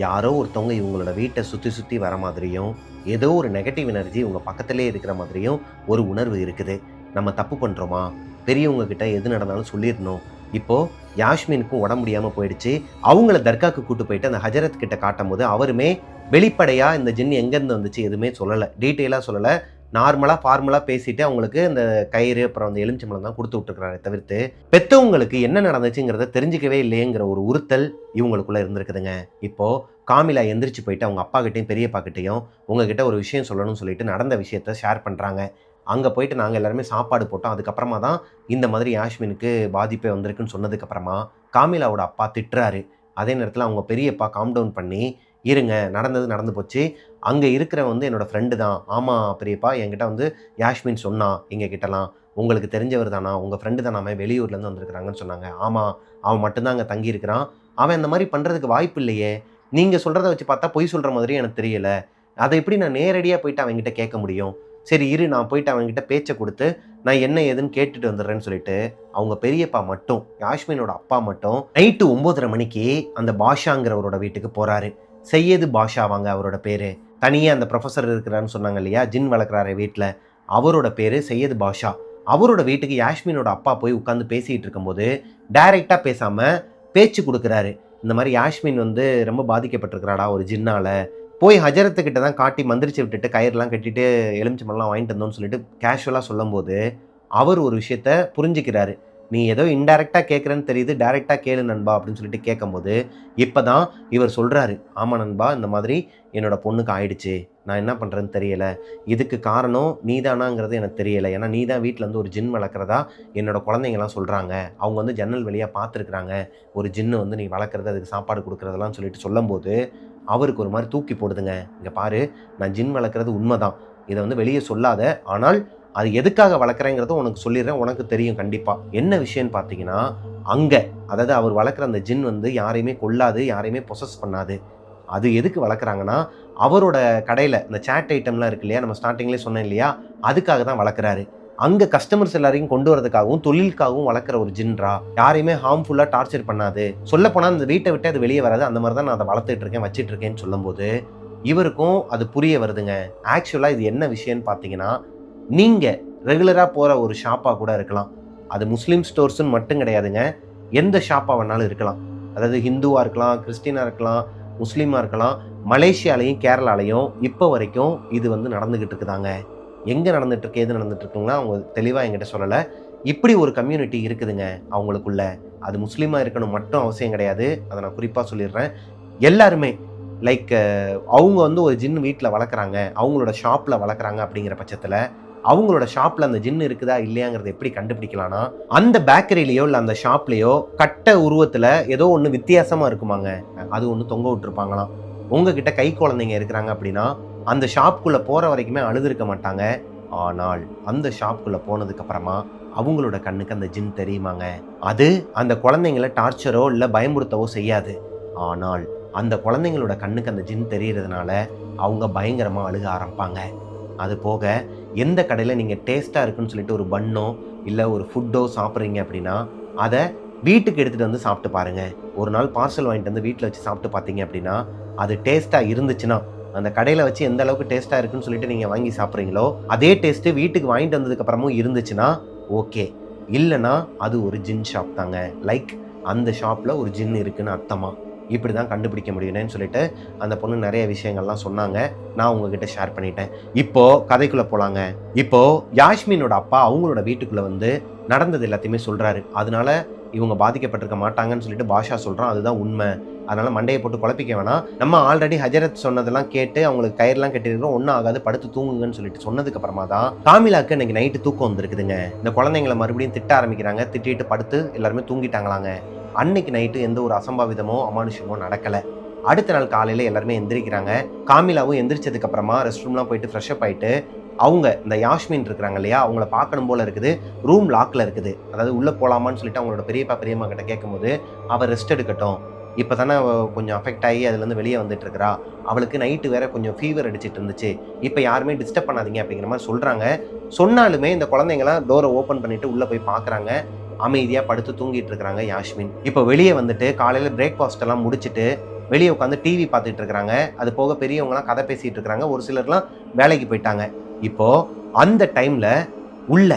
யாரோ ஒருத்தவங்க இவங்களோட வீட்டை சுற்றி வர மாதிரியும் ஏதோ ஒரு நெகட்டிவ் எனர்ஜி இவங்க பக்கத்திலே இருக்கிற மாதிரியும் ஒரு உணர்வு இருக்குது. நம்ம தப்பு பண்ணுறோமா, பெரியவங்க கிட்ட எது நடந்தாலும் சொல்லிடணும். இப்போது யாஸ்மினுக்கும் உடம்பு முடியாமல் போயிடுச்சு, அவங்கள தர்காவுக்கு கூட்டு போயிட்டு அந்த ஹஜரத் கிட்ட காட்டும் போது அவருமே வெளிப்படையாக இந்த ஜின் எங்கேருந்து வந்துச்சு எதுவுமே சொல்லலை, டீட்டெயிலாக சொல்லலை, நார்மலாக ஃபார்முலாக பேசிட்டு அவங்களுக்கு இந்த கயிறு அப்புறம் அந்த எலுமிச்சம்பழம் தான் கொடுத்து விட்டுருக்கிறாரே தவிர்த்து பெற்றவங்களுக்கு என்ன நடந்துச்சுங்கிறத தெரிஞ்சிக்கவே இல்லையேங்கிற ஒரு உறுத்தல் இவங்களுக்குள்ளே இருந்திருக்குதுங்க. இப்போது காமிலா எந்திரிச்சு போயிட்டு அவங்க அப்பா கிட்டையும் பெரியப்பா கிட்டையும் உங்ககிட்ட ஒரு விஷயம் சொல்லணும்னு சொல்லிட்டு நடந்த விஷயத்த ஷேர் பண்ணுறாங்க. அங்கே போயிட்டு நாங்கள் எல்லாருமே சாப்பாடு போட்டோம். அதுக்கப்புறமா தான் இந்த மாதிரி யாஸ்மினுக்கு பாதிப்பே வந்திருக்குன்னு சொன்னதுக்கப்புறமா காமிலாவோட அப்பா திட்டுறாரு. அதே நேரத்தில் அவங்க பெரியப்பா காம் டவுன் பண்ணி, இருங்க நடந்தது நடந்து போச்சு, அங்கே இருக்கிறவன் வந்து என்னோடய ஃப்ரெண்டு தான். ஆமாம் பெரியப்பா, என்கிட்ட வந்து யாஸ்மின் சொன்னான் எங்கள் கிட்டலாம், உங்களுக்கு தெரிஞ்சவர் தானா, உங்கள் ஃப்ரெண்டு தானாமே, வெளியூர்லேருந்து வந்திருக்கிறாங்கன்னு சொன்னாங்க. ஆமாம், அவன் மட்டும்தான் அங்கே தங்கியிருக்கிறான், அவன் அந்த மாதிரி பண்ணுறதுக்கு வாய்ப்பு இல்லையே, நீங்கள் சொல்கிறத வச்சு பார்த்தா பொய் சொல்கிற மாதிரி எனக்கு தெரியலை, அதை எப்படி நான் நேரடியாக போயிட்டு அவங்ககிட்ட கேட்க முடியும், சரி இரு நான் போயிட்டு அவங்ககிட்ட பேச்சை கொடுத்து நான் என்ன ஏதுன்னு கேட்டுட்டு வந்துடுறேன்னு சொல்லிட்டு அவங்க பெரியப்பா மட்டும், யாஸ்மினோட அப்பா மட்டும் நைட்டு 9:30 மணிக்கு அந்த பாஷாங்கிறவரோட வீட்டுக்கு போகிறாரு. சையது பாஷாவாங்க அவரோட பேர். தனியாக அந்த ப்ரொஃபஸர் இருக்கிறான்னு சொன்னாங்க இல்லையா, ஜின் வளர்க்குறாரு வீட்டில், அவரோட பேர் சையது பாஷா. அவரோட வீட்டுக்கு யாஸ்மினோட அப்பா போய் உட்காந்து பேசிகிட்டு இருக்கும்போது டைரெக்டாக பேசாமல் பேச்சு கொடுக்குறாரு. இந்த மாதிரி யாஸ்மின் வந்து ரொம்ப பாதிக்கப்பட்டிருக்கிறாடா ஒரு ஜின்னால், போய் ஹஜரத்துக்கிட்ட தான் காட்டி மந்திரிச்சு விட்டுட்டு கயிறுலாம் கட்டிட்டு எலுமிச்சம்பழம்லாம் வாங்கிட்டு வந்தோம்னு சொல்லிட்டு கேஷுவலாக சொல்லும்போது அவர் ஒரு விஷயத்த புரிஞ்சுக்கிறாரு. நீ ஏதோ இன்டைரக்டாக கேட்குறேன்னு தெரியுது, டைரெக்டாக கேளு நண்பா அப்படின்னு சொல்லிட்டு கேட்கும்போது இப்போ தான் இவர் சொல்கிறாரு, ஆமாம் நண்பா, இந்த மாதிரி என்னோட பொண்ணுக்கு ஆயிடுச்சு, நான் என்ன பண்ணுறேன்னு தெரியலை, இதுக்கு காரணம் நீதானாங்கிறது எனக்கு தெரியலை, ஏன்னா நீ தான் வீட்டில் வந்து ஒரு ஜின் வளர்க்குறதா என்னோடய குழந்தைங்கலாம் சொல்கிறாங்க, அவங்க வந்து ஜன்னல் வழியாக பார்த்துருக்குறாங்க ஒரு ஜின்னு வந்து நீ வளர்க்குறது, அதுக்கு சாப்பாடு கொடுக்குறதெல்லாம் சொல்லிட்டு சொல்லும்போது அவருக்கு ஒரு மாதிரி தூக்கி போடுதுங்க. இங்கே பாரு, நான் ஜின் வளர்க்குறது உண்மை தான், இதை வந்து வெளியே சொல்லாத, ஆனால் அது எதுக்காக வளர்க்குறேங்கிறத உனக்கு சொல்லிடுறேன், உனக்கு தெரியும் கண்டிப்பாக. என்ன விஷயம்னு பார்த்தீங்கன்னா, அங்கே அதாவது அவர் வளர்க்குற அந்த ஜின் வந்து யாரையுமே கொல்லாது, யாரையுமே பொசஸ் பண்ணாது. அது எதுக்கு வளர்க்குறாங்கன்னா, அவரோட கடையில் இந்த சேட் ஐட்டம்லாம் இருக்கு இல்லையா, நம்ம ஸ்டார்டிங்லேயே சொன்னேன் இல்லையா, அதுக்காக தான் வளர்க்குறாரு. அங்கே கஸ்டமர்ஸ் எல்லாரையும் கொண்டு வரதுக்காகவும் தொழிலுக்காகவும் வளர்க்குற ஒரு ஜின்ரா, யாரையுமே ஹார்ம்ஃபுல்லாக டார்ச்சர் பண்ணாது, சொல்லப்போனால் அந்த வீட்டை விட்டு அது வெளியே வராது, அந்த மாதிரி தான் நான் அதை வளர்த்துட்டு இருக்கேன் வச்சிட்டு இருக்கேன்னு சொல்லும்போது இவருக்கும் அது புரிய வருதுங்க. ஆக்சுவலாக இது என்ன விஷயம்னு பார்த்தீங்கன்னா, நீங்கள் ரெகுலராக போகிற ஒரு ஷாப்பாக கூட இருக்கலாம், அது முஸ்லீம் ஸ்டோர்ஸ்ன்னு மட்டும் கிடையாதுங்க, எந்த ஷாப்பாக வேணாலும் இருக்கலாம், அதாவது ஹிந்துவாக இருக்கலாம், கிறிஸ்டினாக இருக்கலாம், முஸ்லீமாக இருக்கலாம், மலேசியாலையும் கேரளாலையும் இப்போ வரைக்கும் இது வந்து நடந்துக்கிட்டு இருக்குதாங்க. எங்கே நடந்துகிட்ருக்கு எது நடந்துகிட்ருக்குங்கன்னா அவங்க தெளிவாக என்கிட்ட சொல்லலை. இப்படி ஒரு கம்யூனிட்டி இருக்குதுங்க அவங்களுக்குள்ள. அது முஸ்லீமாக இருக்கணும் மட்டும் அவசியம் கிடையாது, அதை நான் குறிப்பாக சொல்லிடுறேன். எல்லாருமே லைக் அவங்க வந்து ஒரு ஜின் வீட்டில் வளர்க்குறாங்க, அவங்களோட ஷாப்பில் வளர்க்குறாங்க அப்படிங்கிற பட்சத்தில் அவங்களோட ஷாப்பில் அந்த ஜின் இருக்குதா இல்லையாங்கிறத எப்படி கண்டுபிடிக்கலாம்னா, அந்த பேக்கரியிலையோ இல்லை அந்த ஷாப்லேயோ கட்ட உருவத்தில் ஏதோ ஒன்று வித்தியாசமாக இருக்குமாங்க, அது ஒன்று தொங்க விட்டுருப்பாங்களாம். உங்ககிட்ட கை குழந்தைங்க இருக்கிறாங்க அப்படின்னா அந்த ஷாப்புக்குள்ளே போகிற வரைக்குமே அழுதுருக்க மாட்டாங்க. ஆனால் அந்த ஷாப்புக்குள்ளே போனதுக்கப்புறமா அவங்களோட கண்ணுக்கு அந்த ஜின் தெரியுமாங்க. அது அந்த குழந்தைங்கள டார்ச்சரோ இல்லை பயமுறுத்தவோ செய்யாது. ஆனால் அந்த குழந்தைங்களோட கண்ணுக்கு அந்த ஜின் தெரியறதுனால அவங்க பயங்கரமாக அழுக ஆரம்பிப்பாங்க. அது போக எந்த கடையில் நீங்கள் டேஸ்ட்டாக இருக்குன்னு சொல்லிட்டு ஒரு பன்னோ இல்லை ஒரு ஃபுட்டோ சாப்பிட்றீங்க அப்படின்னா அதை வீட்டுக்கு எடுத்துகிட்டு வந்து சாப்பிட்டு பாருங்கள். ஒரு நாள் பார்சல் வாங்கிட்டு வந்து வீட்டில் வச்சு சாப்பிட்டு பார்த்தீங்க அப்படின்னா அது டேஸ்ட்டாக இருந்துச்சுன்னா, அந்த கடையில் வச்சு எந்த அளவுக்கு டேஸ்ட்டாக இருக்குன்னு சொல்லிட்டு நீங்கள் வாங்கி சாப்பிட்றீங்களோ அதே டேஸ்ட்டு வீட்டுக்கு வாங்கிட்டு வந்ததுக்கப்புறமும் இருந்துச்சுன்னா ஓகே, இல்லைனா அது ஒரு ஜின் ஷாப் தாங்க, லைக் அந்த ஷாப்பில் ஒரு ஜின் இருக்குன்னு அர்த்தமா. இப்படி தான் கண்டுபிடிக்க முடியும்னு சொல்லிட்டு அந்த பொண்ணு நிறைய விஷயங்கள்லாம் சொன்னாங்க, நான் உங்ககிட்ட ஷேர் பண்ணிட்டேன். இப்போது கதைக்குள்ளே போகலாங்க. இப்போது யாஸ்மினோட அப்பா அவங்களோட வீட்டுக்குள்ளே வந்து நடந்தது எல்லாத்தையுமே சொல்கிறாரு. அதனால இவங்க பாதிக்கப்பட்டிருக்க மாட்டாங்கன்னு சொல்லிட்டு பாஷா சொல்கிறான், அதுதான் உண்மை, அதனால் மண்டையை போட்டு குழப்பிக்க வேணாம், நம்ம ஆல்ரெடி ஹஜரத் சொன்னதெல்லாம் கேட்டு அவங்களுக்கு கயிறுலாம் கட்டிருக்கிறோம், ஒன்றும் ஆகாது, படுத்து தூங்குங்கன்னு சொல்லிட்டு சொன்னதுக்கு அப்புறமா தான் காமிலாக்கு இன்னைக்கு நைட்டு தூக்கம் வந்திருக்குதுங்க. இந்த குழந்தைங்களை மறுபடியும் திட்ட ஆரம்பிக்கிறாங்க, திட்டிட்டு படுத்து எல்லாருமே தூங்கிட்டாங்களாங்க. அன்னைக்கு நைட்டு எந்த ஒரு அசம்பாவிதமோ அமானுஷமோ நடக்கலை. அடுத்த நாள் காலையில் எல்லாருமே எந்திரிக்கிறாங்க. காமிலாவும் எந்திரிச்சதுக்கு அப்புறமா ரெஸ்ட் ரூம்லாம் போயிட்டு ஃப்ரெஷ்அப் ஆகிட்டு அவங்க இந்த யாஸ்மின் இருக்கிறாங்க இல்லையா, அவங்கள பார்க்கணும் போல் இருக்குது, ரூம் லாக்கில் இருக்குது, அதாவது உள்ளே போகலாமான்னு சொல்லிட்டு அவங்களோட பெரியப்பா பெரியம்மா கிட்ட கேட்கும்போது அவள் ரெஸ்ட் எடுக்கட்டும், இப்போ தானே கொஞ்சம் அஃபெக்ட் ஆகி அதுலேருந்து வெளியே வந்துட்டு இருக்கிறா, அவளுக்கு நைட்டு வேற கொஞ்சம் ஃபீவர் அடிச்சிட்டு இருந்துச்சு, இப்போ யாருமே டிஸ்டர்ப் பண்ணாதீங்க அப்படிங்கிற மாதிரி சொல்கிறாங்க. சொன்னாலுமே இந்த குழந்தைங்களாம் டோரை ஓப்பன் பண்ணிட்டு உள்ளே போய் பார்க்குறாங்க, அமைதியாக படுத்து தூங்கிட்டு இருக்கிறாங்க யாஸ்மின். இப்போ வெளியே வந்துட்டு காலையில் பிரேக்ஃபாஸ்ட் எல்லாம் முடிச்சுட்டு வெளியே உட்காந்து டிவி பார்த்துட்டு இருக்கிறாங்க. அது போக பெரியவங்களாம் கதை பேசிகிட்டு இருக்கிறாங்க, ஒரு சிலர்லாம் வேலைக்கு போயிட்டாங்க. இப்போது அந்த டைமில் உள்ள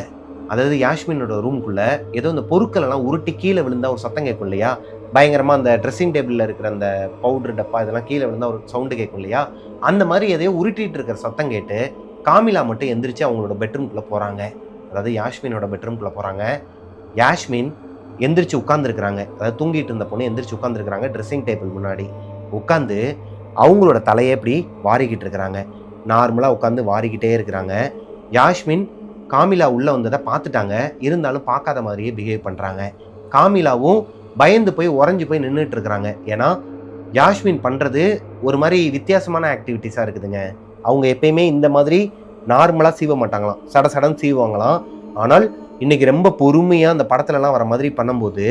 அதாவது யாஸ்மினோட ரூம்குள்ளே ஏதோ இந்த பொருட்கள் எல்லாம் உருட்டி கீழே விழுந்தா ஒரு சத்தம் கேட்கும் இல்லையா, பயங்கரமாக அந்த ட்ரெஸ்ஸிங் டேபிளில் இருக்கிற அந்த பவுட்ரு டப்பா இதெல்லாம் கீழே விழுந்தா ஒரு சவுண்டு கேட்கும் இல்லையா, அந்த மாதிரி எதையோ உருட்டிகிட்டு இருக்கிற சத்தம் கேட்டு காமிலா மட்டும் எந்திரிச்சு அவங்களோட பெட்ரூம்குள்ளே போகிறாங்க. அதாவது யாஸ்மினோட பெட்ரூம்குள்ளே போகிறாங்க. யாஸ்மின் எந்திரிச்சு உட்காந்துருக்குறாங்க. அதாவது தூங்கிட்டு இருந்த பொண்ணு எந்திரிச்சு உட்காந்துருக்குறாங்க ட்ரெஸ்ஸிங் டேபிள் முன்னாடி. உட்காந்து அவங்களோட தலையை இப்படி வாரிக்கிட்டு இருக்கிறாங்க. நார்மலாக உட்காந்து வாரிக்கிட்டே இருக்கிறாங்க. யாஸ்மின் காமிலா உள்ளே வந்ததை பார்த்துட்டாங்க. இருந்தாலும் பார்க்காத மாதிரியே பிஹேவ் பண்ணுறாங்க. காமிலாவும் பயந்து போய் உறைஞ்சி போய் நின்றுட்டு இருக்கிறாங்க. ஏன்னா யாஸ்மின் பண்ணுறது ஒரு மாதிரி வித்தியாசமான ஆக்டிவிட்டீஸாக இருக்குதுங்க. அவங்க எப்பயுமே இந்த மாதிரி நார்மலாக சீவ மாட்டாங்களாம், சடன்னு சீவாங்களாம். ஆனால் இன்னைக்கு ரொம்ப பொறுமையாக அந்த படத்துலலாம் வர மாதிரி பண்ணும்போது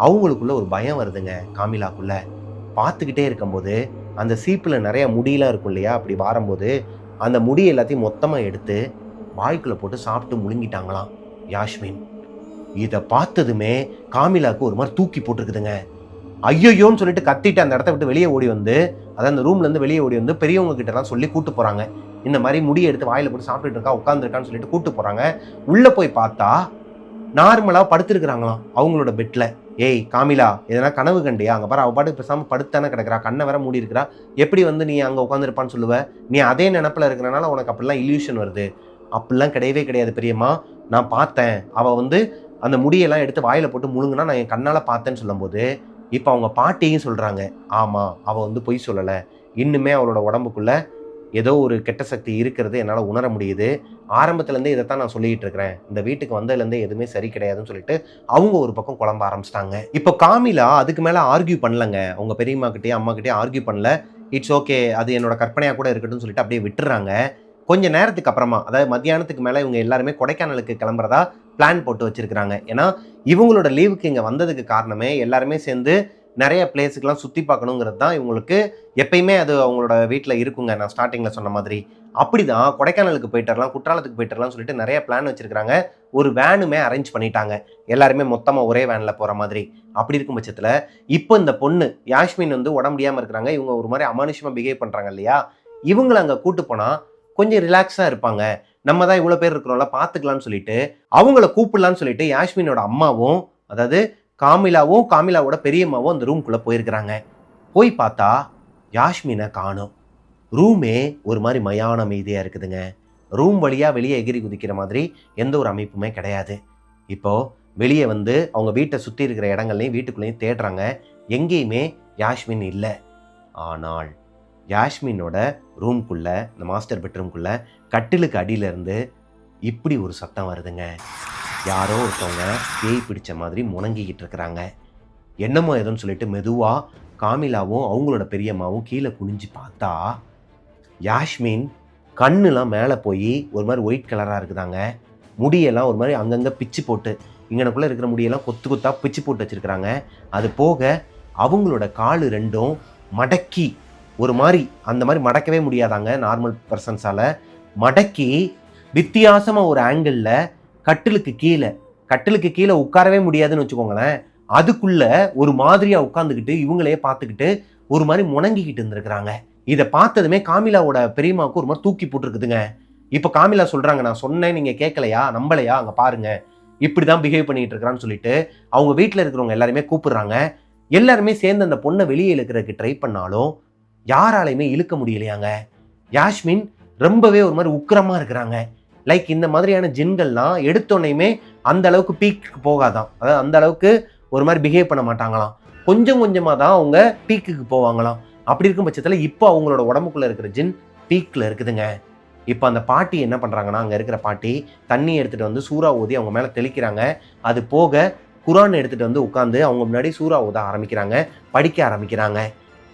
அவங்களுக்குள்ள ஒரு பயம் வருதுங்க. காமிலாக்குள்ள பார்த்துக்கிட்டே இருக்கும்போது அந்த சீப்பில் நிறைய முடியெல்லாம் இருக்கும் இல்லையா, அப்படி வாரும்போது அந்த முடி எல்லாத்தையும் மொத்தமாக எடுத்து வாய்க்குள்ளே போட்டு சாப்பிட்டு முழுங்கிட்டாங்களாம் யாஸ்மின். இதை பார்த்ததுமே காமிலாவுக்கு ஒரு மாதிரி தூக்கி போட்டிருக்குதுங்க. ஐயோயோன்னு சொல்லிட்டு கத்திட்டு அந்த இடத்த விட்டு வெளியே ஓடி வந்து, அதாவது அந்த ரூம்லேருந்து வெளியே ஓடி வந்து பெரியவங்க கிட்டலாம் சொல்லி கூட்டு போகிறாங்க. இந்த மாதிரி முடியை எடுத்து வாயில் போட்டு சாப்பிட்டுட்டு இருக்கா, உட்காந்துருக்கான்னு சொல்லிட்டு கூட்டு போகிறாங்க. உள்ளே போய் பார்த்தா நார்மலாக படுத்துருக்குறாங்களாம் அவங்களோட பெட்டில். ஏய் காமிலா, எதனா கனவு கண்டியா? அங்கே பாரு, அவள் பாட்டுக்கு பேசாமல் படுத்தானே கிடக்கிறா, கண்ணை வேற மூடி இருக்கிறா, எப்படி வந்து நீ அங்கே உட்காந்துருப்பான்னு சொல்லுவ? நீ அதே நினப்பில் இருக்கிறனால உனக்கு அப்படிலாம் இல்யூஷன் வருது. அப்படிலாம் கிடையவே கிடையாது பெரியம்மா, நான் பார்த்தேன். அவள் வந்து அந்த முடியெல்லாம் எடுத்து வாயில் போட்டு முழுங்குனா நான் என் கண்ணால் பார்த்தேன்னு சொல்லும்போது இப்போ அவங்க பாட்டியும் சொல்கிறாங்க, ஆமாம் அவள் வந்து பொய் சொல்லலை, இன்னுமே அவளோட உடம்புக்குள்ளே ஏதோ ஒரு கெட்ட சக்தி இருக்கிறது என்னால் உணர முடியுது. ஆரம்பத்துலேருந்தே இதைத்தான் நான் சொல்லிகிட்டு இருக்கிறேன், இந்த வீட்டுக்கு வந்ததுலேருந்தே எதுவுமே சரி கிடையாதுன்னு சொல்லிட்டு அவங்க ஒரு பக்கம் குழம்ப ஆரம்பிச்சிட்டாங்க. இப்போ காமிலா அதுக்கு மேலே ஆர்கியூ பண்ணலங்க. அவங்க பெரியம்மாக்கிட்டே அம்மாக்கிட்டே ஆர்கியூ பண்ணல. இட்ஸ் ஓகே, அது என்னோட கற்பனையாக கூட இருக்கட்டும்னு சொல்லிட்டு அப்படியே விட்டுறாங்க. கொஞ்சம் நேரத்துக்கு அப்புறமா, அதாவது மத்தியானத்துக்கு மேலே இவங்க எல்லாருமே கொடைக்கானலுக்கு கிளம்புறதா பிளான் போட்டு வச்சிருக்கிறாங்க. ஏன்னா இவங்களோட லீவுக்கு இங்கே வந்ததுக்கு காரணமே எல்லாருமே சேர்ந்து நிறைய பிளேஸுக்கெல்லாம் சுற்றி பார்க்கணுங்கிறது தான் இவங்களுக்கு எப்பயுமே அது அவங்களோட வீட்டில் இருக்குங்க. நான் ஸ்டார்டிங்கில் சொன்ன மாதிரி அப்படி தான் கொடைக்கானலுக்கு போயிட்டுரலாம், குற்றாலத்துக்கு போயிட்டுரலாம்னு சொல்லிட்டு நிறைய பிளான் வச்சுருக்காங்க. ஒரு வேனுமே அரேஞ்ச் பண்ணிட்டாங்க, எல்லாருமே மொத்தமாக ஒரே வேனில் போகிற மாதிரி. அப்படி இருக்கும் பட்சத்தில் இப்போ இந்த பொண்ணு யாஸ்மின் வந்து உடம்பு முடியாமல் இருக்கிறாங்க. இவங்க ஒரு மாதிரி அமானுஷமாக பிஹேவ் பண்ணுறாங்க இல்லையா, இவங்களை அங்கே கூட்டு போனால் கொஞ்சம் ரிலாக்ஸாக இருப்பாங்க, நம்ம தான் இவ்வளோ பேர் இருக்கிறோம்ல பார்த்துக்கலான்னு சொல்லிட்டு அவங்கள கூப்பிடலான்னு சொல்லிட்டு யாஸ்மினோட அம்மாவும், அதாவது காமிலாவும் காமிலாவோட பெரியம்மாவும் அந்த ரூம்குள்ளே போயிருக்கிறாங்க. போய் பார்த்தா யாஸ்மினை காணோம். ரூமே ஒரு மாதிரி மயான அமைதியாக இருக்குதுங்க. ரூம் வழியாக வெளியே எகிரி குதிக்கிற மாதிரி எந்த ஒரு அமைப்புமே கிடையாது. இப்போது வெளியே வந்து அவங்க வீட்டை சுற்றி இருக்கிற இடங்கள்லையும் வீட்டுக்குள்ளேயும் தேடுறாங்க. எங்கேயுமே யாஸ்மின் இல்லை. ஆனால் யாஸ்மினோட ரூம்குள்ளே, இந்த மாஸ்டர் பெட்ரூம்குள்ளே கட்டிலுக்கு அடியிலேருந்து இப்படி ஒரு சத்தம் வருதுங்க. யாரோ ஒருத்தவங்க பேய் பிடிச்ச மாதிரி முணங்கிக்கிட்டு இருக்கிறாங்க. என்னமோ ஏதோன்னு சொல்லிட்டு மெதுவாக காமிலாவும் அவங்களோட பெரியம்மாவும் கீழே குனிஞ்சு பார்த்தா யாஸ்மின் கண்ணுலாம் மேலே போய் ஒரு மாதிரி ஒயிட் கலராக இருக்குதாங்க. முடியெல்லாம் ஒரு மாதிரி அங்கங்கே பிச்சு போட்டு, இங்கனக்குள்ளே இருக்கிற முடியெல்லாம் கொத்து கொத்தாக பிச்சு போட்டு வச்சுருக்கிறாங்க. அது போக அவங்களோட காலு ரெண்டும் மடக்கி ஒரு மாதிரி, அந்த மாதிரி மடக்கவே முடியாதாங்க நார்மல் பர்சன்ஸால். மடக்கி வித்தியாசமாக ஒரு ஆங்கிளில் கட்டிலுக்கு கீழே உட்காரவே முடியாதுன்னு வச்சுக்கோங்களேன், அதுக்குள்ளே ஒரு மாதிரியாக உட்காந்துக்கிட்டு இவங்களையே பார்த்துக்கிட்டு ஒரு மாதிரி முணங்கிக்கிட்டு இருந்திருக்கிறாங்க. இதை பார்த்ததுமே காமிலாவோட பெரியம்மாவுக்கு ஒரு மாதிரி தூக்கி போட்டுருக்குதுங்க. இப்போ காமிலா சொல்கிறாங்க, நான் சொன்னேன் நீங்கள் கேட்கலையா, நம்பலையா, அங்கே பாருங்க இப்படி தான் பிஹேவ் பண்ணிகிட்டு இருக்கிறான்னு சொல்லிட்டு அவங்க வீட்டில் இருக்கிறவங்க எல்லாருமே கூப்பிடுறாங்க. எல்லாருமே சேர்ந்து அந்த பொண்ணை வெளியே இழுக்கிறதுக்கு ட்ரை பண்ணாலும் யாராலையுமே இழுக்க முடியலையாங்க. யாஸ்மின் ரொம்பவே ஒரு மாதிரி உக்கிரமாக இருக்கிறாங்க. லைக் இந்த மாதிரியான ஜின்கள்லாம் எடுத்தோன்னையுமே அந்த அளவுக்கு பீக்கு போகாதான், அதாவது அந்த அளவுக்கு ஒரு மாதிரி பிஹேவ் பண்ண மாட்டாங்களாம். கொஞ்சம் கொஞ்சமாக தான் அவங்க பீக்குக்கு போவாங்களாம். அப்படி இருக்கும் பட்சத்தில் இப்போ அவங்களோட உடம்புக்குள்ளே இருக்கிற ஜின் பீக்கில் இருக்குதுங்க. இப்போ அந்த பாட்டி என்ன பண்ணுறாங்கன்னா, அங்கே இருக்கிற பாட்டி தண்ணி எடுத்துகிட்டு வந்து சூறா ஊதி அவங்க மேலே தெளிக்கிறாங்க. அது போக குரான் எடுத்துகிட்டு வந்து உட்காந்து அவங்க முன்னாடி சூறா ஊத ஆரம்பிக்கிறாங்க, படிக்க ஆரம்பிக்கிறாங்க.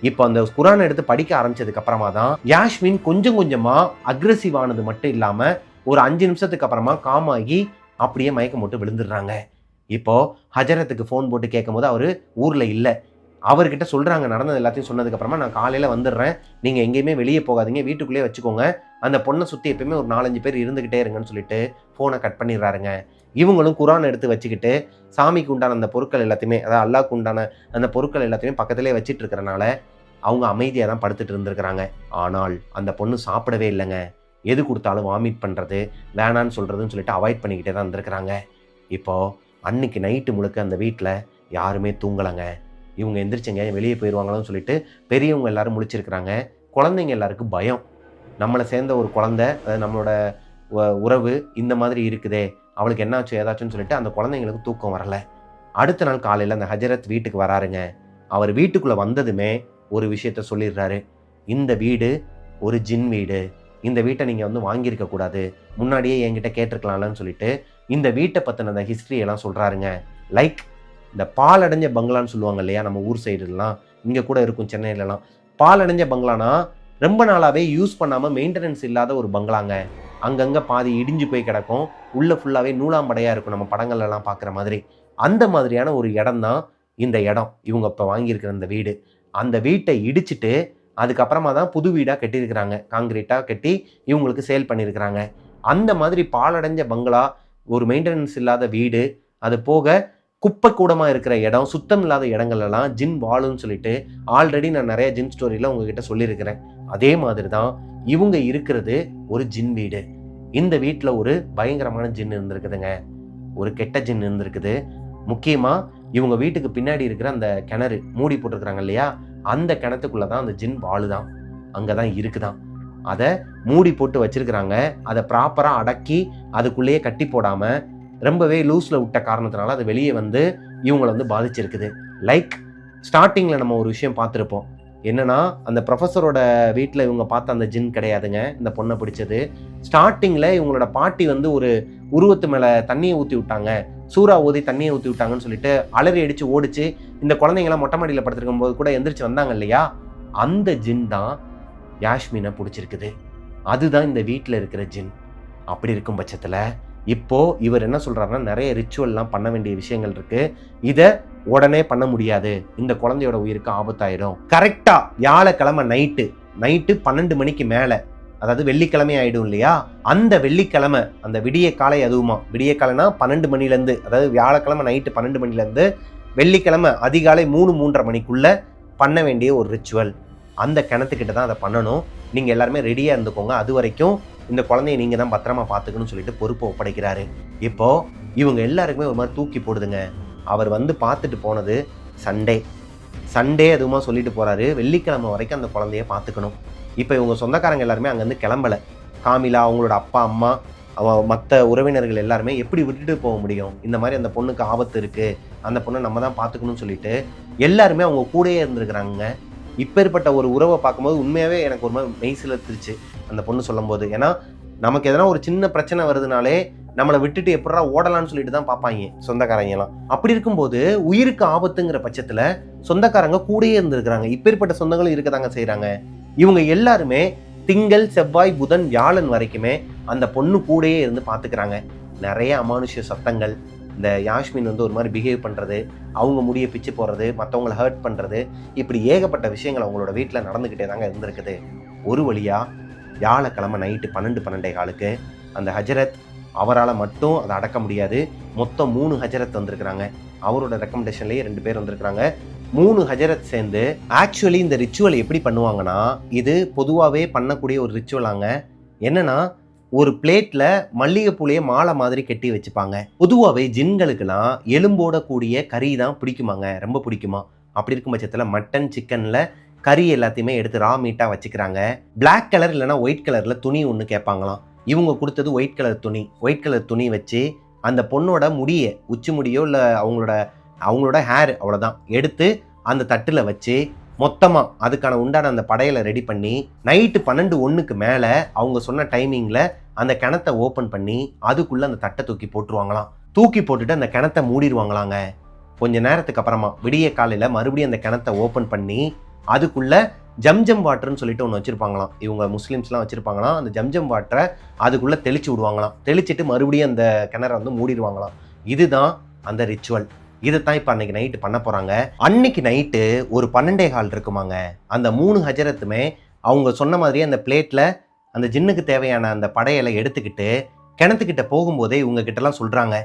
இப்போ அந்த குரான் எடுத்து படிக்க ஆரம்பிச்சதுக்கு அப்புறமா தான் யாஸ்மின் கொஞ்சம் கொஞ்சமாக அக்ரெசிவ் ஆனது மட்டும் இல்லாமல் ஒரு 5 நிமிஷத்துக்கு அப்புறமா காமாகி அப்படியே மயக்கம் போட்டு விழுந்துடுறாங்க. இப்போது ஹஜரத்துக்கு ஃபோன் போட்டு கேட்கும் போது அவர் ஊரில் இல்லை. அவர்கிட்ட சொல்கிறாங்க, நடந்தது எல்லாத்தையும் சொன்னதுக்கப்புறமா நான் காலையில் வந்துடுறேன், நீங்கள் எங்கேயுமே வெளியே போகாதீங்க, வீட்டுக்குள்ளேயே வச்சுக்கோங்க, அந்த பொண்ணை சுற்றி எப்பயுமே ஒரு 4-5 பேர் இருந்துக்கிட்டே இருங்கன்னு சொல்லிட்டு ஃபோனை கட் பண்ணிடுறாருங்க. இவங்களும் குரான் எடுத்து வச்சுக்கிட்டு சாமிக்கு உண்டான அந்த பொருட்கள் எல்லாத்தையுமே, அதாவது அல்லாஹ்க்கு உண்டான அந்த பொருட்கள் எல்லாத்தையுமே பக்கத்துலேயே வச்சுட்டு இருக்கிறனால அவங்க அமைதியாக தான் படுத்துட்டு இருந்திருக்கிறாங்க. ஆனால் அந்த பொண்ணு சாப்பிடவே இல்லைங்க. எது கொடுத்தாலும் வாமிட் பண்ணுறது, வேணான்னு சொல்கிறதுன்னு சொல்லிட்டு அவாய்ட் பண்ணிக்கிட்டே தான் இருந்திருக்கிறாங்க. இப்போது அன்னைக்கு நைட்டு முழுக்க அந்த வீட்டில் யாருமே தூங்கலைங்க. இவங்க எந்திரிச்சங்க வெளியே போயிடுவாங்களான்னு சொல்லிட்டு பெரியவங்க எல்லாரும் முழிச்சிருக்கிறாங்க. குழந்தைங்க எல்லாருக்கும் பயம், நம்மளை சேர்ந்த ஒரு குழந்தை, அதாவது நம்மளோட உறவு இந்த மாதிரி இருக்குதே, அவளுக்கு என்னாச்சு ஏதாச்சுன்னு சொல்லிட்டு அந்த குழந்தைங்களுக்கு தூக்கம் வரல. அடுத்த நாள் காலையில் அந்த ஹஜரத் வீட்டுக்கு வராருங்க. அவர் வீட்டுக்குள்ளே வந்ததுமே ஒரு விஷயத்த சொல்லிடுறாரு. இந்த வீடு ஒரு ஜின் வீடு, இந்த வீட்டை நீங்கள் வந்து வாங்கியிருக்க கூடாது, முன்னாடியே என்கிட்ட கேட்டிருக்கலாம்லன்னு சொல்லிட்டு இந்த வீட்டை பற்றின அந்த ஹிஸ்ட்ரியெல்லாம் சொல்கிறாருங்க. லைக் இந்த பாலடைஞ்ச பங்களான்னு சொல்லுவாங்க இல்லையா, நம்ம ஊர் சைடுலாம், இங்கே கூட இருக்கும் சென்னையிலலாம். பாலடைஞ்ச பங்களானா ரொம்ப நாளாகவே யூஸ் பண்ணாமல் மெயின்டெனன்ஸ் இல்லாத ஒரு பங்களாங்க. அங்கங்கே பாதி இடிஞ்சு போய் கிடக்கும், உள்ளே ஃபுல்லாகவே நூலாம்படையாக இருக்கும், நம்ம படங்கள்லாம் பார்க்குற மாதிரி. அந்த மாதிரியான ஒரு இடம் தான் இந்த இடம், இவங்க இப்போ வாங்கியிருக்கிற இந்த வீடு. அந்த வீட்டை இடிச்சிட்டு அதுக்கப்புறமா தான் புது வீடாக கட்டியிருக்கிறாங்க, காங்கிரீட்டாக கட்டி இவங்களுக்கு சேல் பண்ணியிருக்கிறாங்க. அந்த மாதிரி பாலடைஞ்ச பங்களா, ஒரு மெயின்டெனன்ஸ் இல்லாத வீடு, அது போக குப்பை கூடமாக இருக்கிற இடம், சுத்தம் இல்லாத இடங்கள்லாம் ஜின் வாழுன்னு சொல்லிட்டு ஆல்ரெடி நான் நிறைய ஜின் ஸ்டோரியில் உங்ககிட்ட சொல்லியிருக்கிறேன். அதே மாதிரி தான் இவங்க இருக்கிறது ஒரு ஜின் வீடு. இந்த வீட்டில் ஒரு பயங்கரமான ஜின் இருந்திருக்குதுங்க, ஒரு கெட்ட ஜின் இருந்திருக்குது. முக்கியமாக இவங்க வீட்டுக்கு பின்னாடி இருக்கிற அந்த கிணறு மூடி போட்டிருக்கிறாங்க இல்லையா, அந்த கிணத்துக்குள்ளே தான் அந்த ஜின் வாழுதான், அங்கே தான் இருக்குதான். அதை மூடி போட்டு வச்சிருக்கிறாங்க. அதை ப்ராப்பராக அடக்கி அதுக்குள்ளேயே கட்டி போடாமல் ரொம்பவே லூஸில் விட்ட காரணத்தினால அது வெளியே வந்து இவங்களை வந்து பாதிச்சிருக்குது. லைக் ஸ்டார்டிங்கில் நம்ம ஒரு விஷயம் பார்த்துருப்போம், என்னன்னா அந்த ப்ரொஃபஸரோட வீட்டில் இவங்க பார்த்த அந்த ஜின் கிடையாதுங்க இந்த பொண்ணை பிடிச்சது. ஸ்டார்டிங்கில் இவங்களோட பாட்டி வந்து ஒரு உருவத்து மேலே தண்ணியை ஊற்றி விட்டாங்க, சூறா ஊதி தண்ணியை ஊற்றி விட்டாங்கன்னு சொல்லிட்டு அலறி அடித்து ஓடிச்சு. இந்த குழந்தைங்களாம் மொட்டை மாடியில் படுத்துருக்கும் போது கூட எந்திரிச்சு வந்தாங்க இல்லையா, அந்த ஜின் தான் யாஸ்மினை பிடிச்சிருக்குது. அதுதான் இந்த வீட்டில் இருக்கிற ஜின். அப்படி இருக்கும் பட்சத்தில் இப்போ இவர் என்ன சொல்றாருன்னா, நிறைய ரிச்சுவல்லாம் பண்ண வேண்டிய விஷயங்கள் இருக்கு, இதை உடனே பண்ண முடியாது, இந்த குழந்தையோட உயிருக்கு ஆபத்தாயிடும். கரெக்டா வியாழக்கிழமை நைட்டு 12 மணிக்கு மேலே, அதாவது வெள்ளிக்கிழமை ஆயிடும் இல்லையா, அந்த வெள்ளிக்கிழமை அந்த விடிய காலை, அதுவுமா விடிய காலைனா 12 மணிலேருந்து, அதாவது வியாழக்கிழமை நைட்டு 12 மணிலேருந்து வெள்ளிக்கிழமை அதிகாலை 3-3:30 மணிக்குள்ள பண்ண வேண்டிய ஒரு ரிச்சுவல். அந்த கிணத்துக்கிட்ட தான் அதை பண்ணணும். நீங்கள் எல்லாருமே ரெடியாக இருந்துக்கோங்க, அது வரைக்கும் இந்த குழந்தைய நீங்கள் தான் பத்திரமா பார்த்துக்கணும்னு சொல்லிட்டு பொறுப்பை ஒப்படைக்கிறாரு. இப்போது இவங்க எல்லாருக்குமே ஒரு மாதிரி தூக்கி போடுதுங்க. அவர் வந்து பார்த்துட்டு போனது சண்டே அதுவுமா சொல்லிட்டு போகிறாரு, வெள்ளிக்கிழமை வரைக்கும் அந்த குழந்தைய பார்த்துக்கணும். இப்போ இவங்க சொந்தக்காரங்க எல்லாருமே அங்கேருந்து கிளம்பலை. காமிலா, அவங்களோட அப்பா அம்மா, மற்ற உறவினர்கள் எல்லாருமே எப்படி விட்டுட்டு போக முடியும், இந்த மாதிரி அந்த பொண்ணுக்கு ஆபத்து இருக்குது, அந்த பொண்ணை நம்ம தான் பார்த்துக்கணும்னு சொல்லிட்டு எல்லாருமே அவங்க கூடயே இருந்திருக்கிறாங்க. இப்பேற்பட்ட ஒரு உறவை பார்க்கும்போது உண்மையாகவே எனக்கு ஒரு மாதிரி மெய்சிலத்துருச்சு அந்த பொண்ணு சொல்லும் போது. ஏன்னா நமக்கு எதனா ஒரு சின்ன பிரச்சனை வருதுனாலே நம்மளை விட்டுட்டு எப்படா ஓடலான்னு சொல்லிட்டு தான் பார்ப்பாங்க சொந்தக்காரங்கலாம். அப்படி இருக்கும்போது உயிருக்கு ஆபத்துங்கிற பட்சத்தில் சொந்தக்காரங்க கூடயே இருந்திருக்கிறாங்க. இப்பேற்பட்ட சொந்தங்களும் இருக்கதாங்க செய்கிறாங்க. இவங்க எல்லாருமே திங்கள், செவ்வாய், புதன், வியாழன் வரைக்குமே அந்த பொண்ணு கூடயே இருந்து பார்த்துக்கிறாங்க. நிறைய அமானுஷ்ய சத்தங்கள், இந்த யாஸ்மின் வந்து ஒரு மாதிரி பிஹேவ் பண்ணுறது, அவங்க முடியை பிச்சு போடுறது, மற்றவங்களை ஹர்ட் பண்ணுறது, இப்படி ஏகப்பட்ட விஷயங்கள் அவங்களோட வீட்டில் நடந்துக்கிட்டே தாங்க இருந்திருக்குது. ஒரு வழியாக வியாழக்கிழமை நைட்டு 12-12:15 அந்த ஹஜரத், அவரால் மட்டும் அதை அடக்க முடியாது, மொத்தம் 3 ஹஜரத் வந்திருக்கிறாங்க. அவரோட ரெக்கமெண்டேஷன்லேயே 2 பேர் வந்திருக்கிறாங்க. 3 ஹஜரத் சேர்ந்து ஆக்சுவலி இந்த ரிச்சுவல் எப்படி பண்ணுவாங்கன்னா, இது பொதுவாகவே பண்ணக்கூடிய ஒரு ரிச்சுவலாங்க. என்னன்னா, ஒரு பிளேட்டில் மல்லிகைப்பூலையே மாலை மாதிரி கட்டி வச்சுப்பாங்க. பொதுவாகவே ஜின்களுக்கெல்லாம் எலும்போட கூடிய கறி தான் பிடிக்குமாங்க, ரொம்ப பிடிக்குமா. அப்படி இருக்கும் பட்சத்தில் மட்டன், சிக்கனில் கறி எல்லாத்தையுமே எடுத்து ரா மீட்டாக வச்சுக்கிறாங்க. பிளாக் கலர் இல்லைனா ஒயிட் கலரில் துணி ஒன்று கேட்பாங்களாம். இவங்க கொடுத்தது ஒயிட் கலர் துணி வச்சு அந்த பொண்ணோட முடியை, உச்சி முடியோ இல்லை அவங்களோட ஹேர் அவ்வளோதான் எடுத்து அந்த தட்டில் வச்சு மொத்தமாக அதுக்கான உண்டான அந்த படையலை ரெடி பண்ணி நைட்டு 12-1க்கு மேலே அவங்க சொன்ன டைமிங்கில் அந்த கிணத்தை ஓப்பன் பண்ணி அதுக்குள்ளே அந்த தட்டை தூக்கி போட்டுருவாங்களாம். தூக்கி போட்டுட்டு அந்த கிணத்தை மூடிடுவாங்களாங்க. கொஞ்ச நேரத்துக்கு அப்புறமா விடிய காலையில் மறுபடியும் அந்த கிணத்தை ஓப்பன் பண்ணி அதுக்குள்ளே ஜம்ஜம் வாட்டர்னு சொல்லிட்டு ஒன்று வச்சுருப்பாங்களாம். இவங்க முஸ்லீம்ஸ்லாம் வச்சுருப்பாங்களாம். அந்த ஜம்ஜம் வாட்டரை அதுக்குள்ளே தெளிச்சு விடுவாங்களாம். தெளிச்சிட்டு மறுபடியும் அந்த கிணறை வந்து மூடிடுவாங்களாம். இதுதான் அந்த ரிச்சுவல். இதைத்தான் இப்போ அன்னைக்கு நைட்டு பண்ண போகிறாங்க. அன்னைக்கு நைட்டு ஒரு 12:15 இருக்குமாங்க. அந்த 3 ஹஜரத்துமே அவங்க சொன்ன மாதிரியே அந்த பிளேட்டில் அந்த ஜின்னுக்கு தேவையான அந்த படையலை எடுத்துக்கிட்டு கிணத்துக்கிட்ட போகும்போதே இவங்க கிட்டலாம் சொல்கிறாங்க.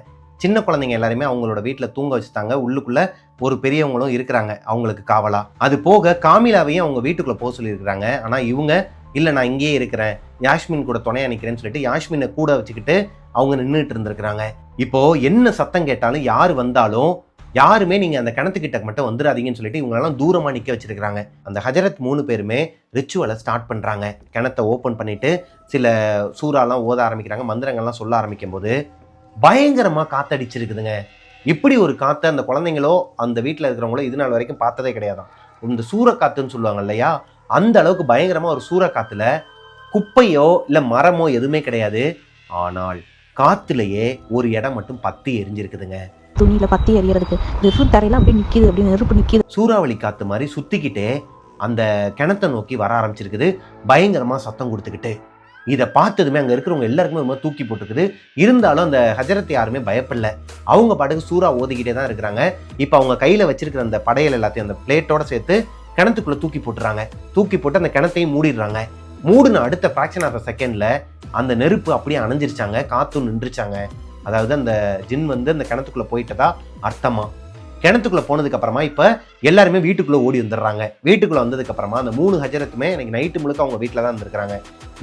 சின்ன குழந்தைங்க எல்லாருமே அவங்களோட வீட்டில் தூங்க வச்சுட்டாங்க. உள்ளுக்குள்ளே ஒரு பெரியவங்களும் இருக்கிறாங்க அவங்களுக்கு காவலா. அது போக காமிலாவையும் அவங்க வீட்டுக்குள்ளே போக சொல்லியிருக்கிறாங்க. ஆனால் இவங்க இல்லை, நான் இங்கேயே இருக்கிறேன், யாஸ்மின் கூட துணையா நிற்கிறேன்னு சொல்லிட்டு யாஸ்மினை கூட வச்சுக்கிட்டு அவங்க நின்றுட்டு இருந்திருக்கிறாங்க. இப்போது என்ன சத்தம் கேட்டாலும் யார் வந்தாலும் யாருமே நீங்கள் அந்த கிணத்துக்கிட்ட மட்டும் வந்துடாதீங்கன்னு சொல்லிட்டு இவங்களெல்லாம் தூரமாக நிற்க வச்சிருக்கிறாங்க. அந்த ஹஜரத் 3 பேருமே ரிச்சுவலை ஸ்டார்ட் பண்ணுறாங்க. கிணத்தை ஓப்பன் பண்ணிவிட்டு சில சூறாலாம் ஓத ஆரம்பிக்கிறாங்க, மந்திரங்கள்லாம் சொல்ல ஆரம்பிக்கும் போது பயங்கரமாக காற்றடிச்சிருக்குதுங்க. இப்படி ஒரு காற்றை அந்த குழந்தைங்களோ அந்த வீட்டில் இருக்கிறவங்களோ இது நாள் வரைக்கும் பார்த்ததே கிடையாதான். இந்த சூறக்காற்றுன்னு சொல்லுவாங்க இல்லையா, அந்த அளவுக்கு பயங்கரமாக ஒரு சூறக்காற்றுல குப்பையோ இல்லை மரமோ எதுவுமே கிடையாது. ஆனால் காற்றுலையே ஒரு இடம் மட்டும் பத்தி எரிஞ்சிருக்குதுங்க. துணியில் பற்றி எறிகிறதுக்கு வெறும் தரையில் அப்படியே நிற்கிது, அப்படியே நெருப்பு நிற்கிது. சூறாவளி காற்று மாதிரி சுற்றிக்கிட்டே அந்த கிணத்தை நோக்கி வர ஆரம்பிச்சிருக்குது, பயங்கரமாக சத்தம் கொடுத்துக்கிட்டு. இதை பார்த்ததுமே அங்கே இருக்கிறவங்க எல்லாருக்குமே ரொம்ப தூக்கி போட்டுருக்குது. இருந்தாலும் அந்த ஹஜரத் யாருமே பயப்படல, அவங்க பாட்டுக்கு சூறா ஓதிக்கிட்டே தான் இருக்கிறாங்க. இப்போ அவங்க கையில் வச்சிருக்கிற அந்த படையல் எல்லாத்தையும் அந்த பிளேட்டோட சேர்த்து கிணத்துக்குள்ளே தூக்கி போட்டுறாங்க. தூக்கி போட்டு அந்த கிணத்தையும் மூடிடுறாங்க. மூடின அடுத்த ஃப்ராக்ஷன் ஆஃப் செகண்டில் அந்த நெருப்பு அப்படியே அணைஞ்சிருச்சாங்க, காற்றும் நின்றுச்சாங்க. அதாவது அந்த ஜின் வந்து அந்த கிணத்துக்குள்ளே போயிட்டதா அர்த்தமா. கிணத்துக்குள்ளே போனதுக்கப்புறமா இப்போ எல்லாருமே வீட்டுக்குள்ளே ஓடி வந்துடுறாங்க. வீட்டுக்குள்ளே வந்ததுக்கப்புறமா அந்த 3 ஹஜரத்துமே இன்னைக்கு நைட்டு முழுக்க அவங்க வீட்டில் தான் இருந்திருக்கிறாங்க.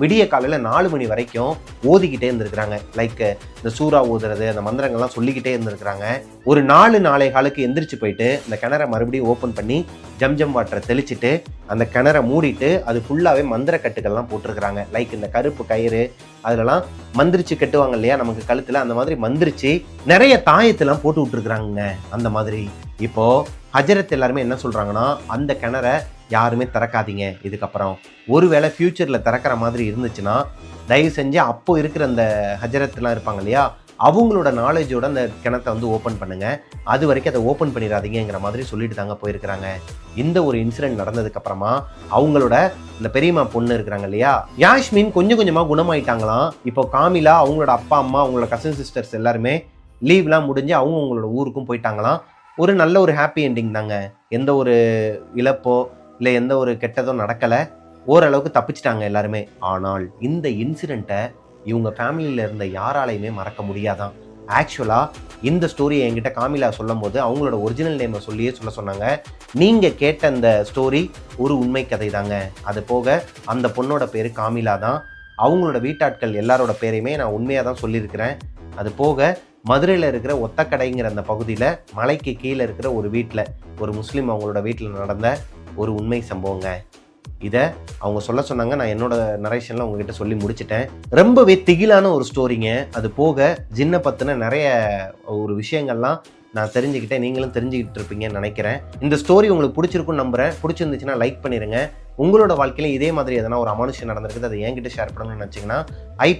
விடிய காலையில் 4 மணி வரைக்கும் ஓதிக்கிட்டே இருந்திருக்கிறாங்க. லைக் இந்த சூறா ஓதுறது, அந்த மந்திரங்கள்லாம் சொல்லிக்கிட்டே இருந்திருக்கிறாங்க. ஒரு 4 காலுக்கு எந்திரிச்சு போயிட்டு அந்த கிணறை மறுபடியும் ஓப்பன் பண்ணி ஜம்ஜம் வாட்டரை தெளிச்சுட்டு அந்த கிணறை மூடிட்டு அது ஃபுல்லாகவே மந்திர கட்டுகள்லாம் போட்டிருக்கிறாங்க. லைக் இந்த கருப்பு கயிறு அதிலலாம் மந்திரிச்சு கட்டுவாங்க இல்லையா நமக்கு கழுத்தில், அந்த மாதிரி மந்திரிச்சு நிறைய தாயத்தெல்லாம் போட்டு விட்டுருக்குறாங்க. அந்த மாதிரி இப்போ ஹஜரத் எல்லாருமே என்ன சொல்கிறாங்கன்னா, அந்த கிணறை யாருமே திறக்காதீங்க. இதுக்கப்புறம் ஒருவேளை ஃப்யூச்சரில் திறக்கிற மாதிரி இருந்துச்சுன்னா தயவு செஞ்சு அப்போ இருக்கிற அந்த ஹஜரத்லாம் இருப்பாங்க இல்லையா, அவங்களோட நாலேஜோட அந்த கிணத்தை வந்து ஓப்பன் பண்ணுங்க, அது வரைக்கும் அதை ஓப்பன் பண்ணிடாதீங்கிற மாதிரி சொல்லிட்டு தாங்க போயிருக்கிறாங்க. இந்த ஒரு இன்சிடென்ட் நடந்ததுக்கு அப்புறமா அவங்களோட இந்த பெரியம்மா பொண்ணு இருக்கிறாங்க இல்லையா, யாஸ்மின் கொஞ்சம் கொஞ்சமாக குணமாயிட்டாங்களாம். இப்போ காமிலா அவங்களோட அப்பா அம்மா அவங்களோட கசின் சிஸ்டர்ஸ் எல்லாருமே லீவ்லாம் முடிஞ்சு அவங்களோட ஊருக்கும் போயிட்டாங்களாம். ஒரு நல்ல ஒரு ஹாப்பி என்டிங் தாங்க. எந்த ஒரு இழப்போ இல்லை எந்த ஒரு கெட்டதோ நடக்கலை, ஓரளவுக்கு தப்பிச்சிட்டாங்க எல்லாருமே. ஆனால் இந்த இன்சிடெண்ட்டை இவங்க ஃபேமிலியில் இருந்த யாராலையுமே மறக்க முடியாதான். ஆக்சுவலாக இந்த ஸ்டோரியை என்கிட்ட காமிலா சொல்லும் போது அவங்களோட ஒரிஜினல் நேமை சொல்லியே சொல்ல சொன்னாங்க. நீங்கள் கேட்ட அந்த ஸ்டோரி ஒரு உண்மை கதை தாங்க. அது போக அந்த பொண்ணோட பேர் காமிலா தான். அவங்களோட வீட்டாட்கள் எல்லாரோட பேரையுமே நான் உண்மையாக தான் சொல்லியிருக்கிறேன். அது போக மதுரையில் இருக்கிற ஒத்தக்கடைங்கிற அந்த பகுதியில் மலைக்கு கீழே இருக்கிற ஒரு வீட்டில் ஒரு முஸ்லீம் அவங்களோட வீட்டில் நடந்த ஒரு உண்மை சம்பவங்க. இதை அவங்க சொல்ல சொன்னாங்க. நான் என்னோட நரேஷனில் உங்ககிட்ட சொல்லி முடிச்சிட்டேன். ரொம்பவே திகிலான ஒரு ஸ்டோரிங்க. அது போக ஜின்னை பற்றின நிறைய ஒரு விஷயங்கள்லாம் நான் தெரிஞ்சுக்கிட்டேன், நீங்களும் தெரிஞ்சுக்கிட்டு இருப்பீங்கன்னு நினைக்கிறேன். இந்த ஸ்டோரி உங்களுக்கு பிடிச்சிருக்குன்னு நம்புகிறேன். பிடிச்சிருந்துச்சுன்னா லைக் பண்ணிடுங்க. உங்களோட வாழ்க்கையில் இதே மாதிரி எதனா ஒரு அமானுஷம் நடந்திருக்குது, அதை என்கிட்ட ஷேர் பண்ணணும்னு நினச்சிங்கன்னா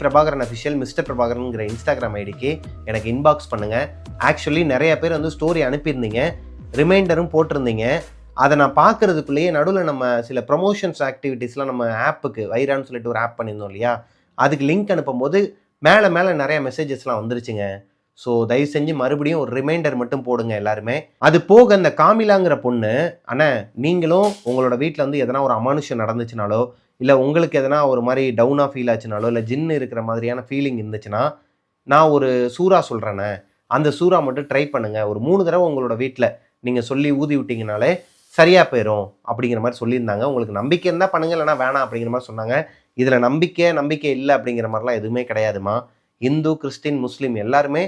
பிரபாகரன் அஃபிஷியல் மிஸ்டர் பிரபாகரனுங்கிற இன்ஸ்டாகிராம் ஐடிக்கு எனக்கு இன்பாக்ஸ் பண்ணுங்கள். ஆக்சுவலி நிறைய பேர் வந்து ஸ்டோரி அனுப்பியிருந்தீங்க, ரிமைண்டரும் போட்டிருந்தீங்க. அதை நான் பார்க்குறதுக்குள்ளேயே நடுவில் நம்ம சில ப்ரொமோஷன்ஸ் ஆக்டிவிட்டீஸ்லாம் நம்ம ஆப்புக்கு வைரான்னு சொல்லிட்டு ஒரு ஆப் பண்ணியிருந்தோம் இல்லையா, அதுக்கு லிங்க் அனுப்பும்போது மேலே நிறைய மெசேஜஸ்லாம் வந்துருச்சுங்க. ஸோ தயவு செஞ்சு மறுபடியும் ஒரு ரிமைண்டர் மட்டும் போடுங்க எல்லாருமே. அது போக இந்த காமிலாங்கிற பொண்ணு, அண்ணா நீங்களும் உங்களோட வீட்டில் வந்து எதனா ஒரு அமானுஷம் நடந்துச்சுனாலோ இல்லை உங்களுக்கு எதனா ஒரு மாதிரி டவுனாக ஃபீல் ஆச்சுனாலோ இல்லை ஜின்னு இருக்கிற மாதிரியான ஃபீலிங் இருந்துச்சுன்னா நான் ஒரு சூறா சொல்கிறேண்ணே, அந்த சூறா மட்டும் ட்ரை பண்ணுங்கள். ஒரு 3 தடவை உங்களோட வீட்டில் நீங்கள் சொல்லி ஊதி விட்டிங்கனாலே சரியாக போயிடும் அப்படிங்கிற மாதிரி சொல்லியிருந்தாங்க. உங்களுக்கு நம்பிக்கை இருந்தால் பண்ணுங்கள், இல்லைனா வேணாம் அப்படிங்கிற மாதிரி சொன்னாங்க. இதில் நம்பிக்கை இல்லை அப்படிங்கிற மாதிரிலாம் எதுவுமே கிடையாதுமா. இந்து, கிறிஸ்டின், முஸ்லீம் எல்லாருமே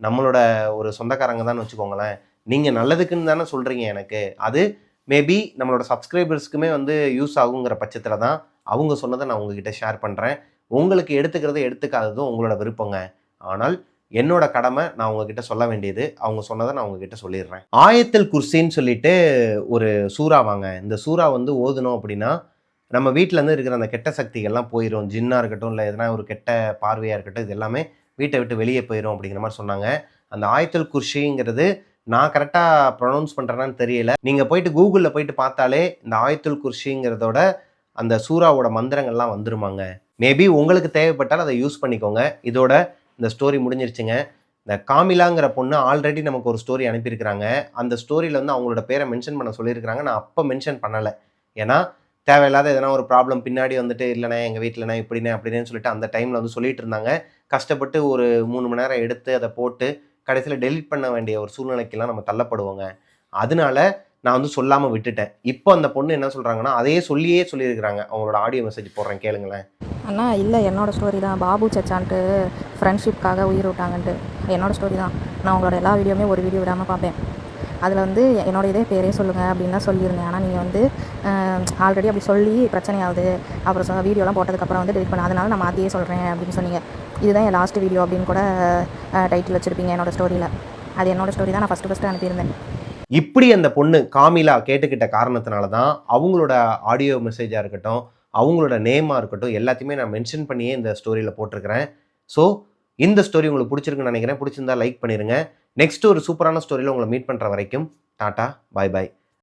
நம்மளோட ஒரு சொந்தக்காரங்க தான் வச்சுக்கோங்களேன். நீங்கள் நல்லதுக்குன்னு தானே சொல்கிறீங்க எனக்கு. அது மேபி நம்மளோட சப்ஸ்கிரைபர்ஸ்க்குமே வந்து யூஸ் ஆகுங்கிற பட்சத்தில் தான் அவங்க சொன்னதை நான் உங்ககிட்ட ஷேர் பண்ணுறேன். உங்களுக்கு எடுத்துக்கிறது எடுத்துக்காததும் உங்களோட விருப்பங்க. ஆனால் என்னோட கடமை நான் உங்ககிட்ட சொல்ல வேண்டியது, அவங்க சொன்னதை நான் உங்ககிட்ட சொல்லிடுறேன். ஆயத்துல் குர்சின்னு சொல்லிட்டு ஒரு சூறா வாங்க. இந்த சூறா வந்து ஓதணும் அப்படின்னா நம்ம வீட்டிலேருந்து இருக்கிற அந்த கெட்ட சக்திகள்லாம் போயிடும். ஜின்னாக இருக்கட்டும் இல்லை எதனா ஒரு கெட்ட பார்வையாக இருக்கட்டும், இது எல்லாமே வீட்டை விட்டு வெளியே போயிடும் அப்படிங்கிற மாதிரி சொன்னாங்க. அந்த ஆயத்துல் குர்சிங்கிறது நான் கரெக்டாக ப்ரொனவுன்ஸ் பண்ணுறேன்னு தெரியல. நீங்கள் போயிட்டு கூகுளில் போயிட்டு பார்த்தாலே இந்த ஆயத்துல் குர்சிங்கிறதோட அந்த சூறாவோட மந்திரங்கள்லாம் வந்துருமாங்க. மேபி உங்களுக்கு தேவைப்பட்டால் அதை யூஸ் பண்ணிக்கோங்க. இதோட இந்த ஸ்டோரி முடிஞ்சிருச்சுங்க. இந்த காமிலாங்கிற பொண்ணு ஆல்ரெடி நமக்கு ஒரு ஸ்டோரி அனுப்பியிருக்கிறாங்க. அந்த ஸ்டோரியில் வந்து அவங்களோட பேரை மென்ஷன் பண்ண சொல்லியிருக்கிறாங்க. நான் அப்போ மென்ஷன் பண்ணலை, ஏன்னா தேவையில்லாத எதனா ஒரு ப்ராப்ளம் பின்னாடி வந்துட்டு இல்லைண்ணே எங்கள் வீட்டிலண்ணே இப்படினே அப்படின்னு சொல்லிட்டு அந்த டைமில் வந்து சொல்லிட்டு இருந்தாங்க. கஷ்டப்பட்டு ஒரு 3 மணி நேரம் எடுத்து அதை போட்டு கடைசியில் டெலிட் பண்ண வேண்டிய ஒரு சூழ்நிலைக்கெல்லாம் நம்ம தள்ளப்படுவோங்க. அதனால நான் வந்து சொல்லாமல் விட்டுட்டேன். இப்போ அந்த பொண்ணு என்ன சொல்கிறாங்கன்னா அதையே சொல்லியிருக்கிறாங்க. அவங்களோட ஆடியோ மெசேஜ் போடுறேன், கேளுங்களேன். அண்ணா இல்லை, என்னோடய ஸ்டோரி தான். பாபு சச்சான்ட்டு ஃப்ரெண்ட்ஷிப்காக உயிர் விட்டாங்கன்ட்டு என்னோடய ஸ்டோரி தான். நான் உங்களோட எல்லா வீடியோவுமே ஒரு வீடியோ விடாமல் பார்ப்பேன். அதில் வந்து என்னோட இதே பேரே சொல்லுங்கள் அப்படின்னு தான் சொல்லியிருந்தேன். ஆனால் நீங்கள் வந்து ஆல்ரெடி அப்படி சொல்லி பிரச்சனையாகுது, அப்புறம் வீடியோலாம் போட்டதுக்கப்புறம் வந்து டெலிட் பண்ண, அதனால நான் மாற்றியே சொல்கிறேன் அப்படின்னு சொன்னீங்க. இதுதான் என் லாஸ்ட் வீடியோ அப்படின்னு கூட டைட்டில் வச்சுருப்பீங்க என்னோடய ஸ்டோரியில். அது என்னோடய ஸ்டோரி தான், நான் ஃபஸ்ட்டு அனுப்பியிருந்தேன். இப்படி அந்த பொண்ணு காமிலா கேட்டுக்கிட்ட காரணத்தினால தான் அவங்களோட ஆடியோ மெசேஜாக இருக்கட்டும், அவங்களோட நேமாக இருக்கட்டும், எல்லாத்தையுமே நான் மென்ஷன் பண்ணியே இந்த ஸ்டோரியில் போட்டிருக்கிறேன். ஸோ இந்த ஸ்டோரி உங்களுக்கு பிடிச்சிருக்குன்னு நினைக்கிறேன். பிடிச்சிருந்தா லைக் பண்ணிடுங்க. நெக்ஸ்ட் ஒரு சூப்பரான ஸ்டோரியில் உங்களை மீட் பண்ணுற வரைக்கும் டாட்டா, பாய் பாய்.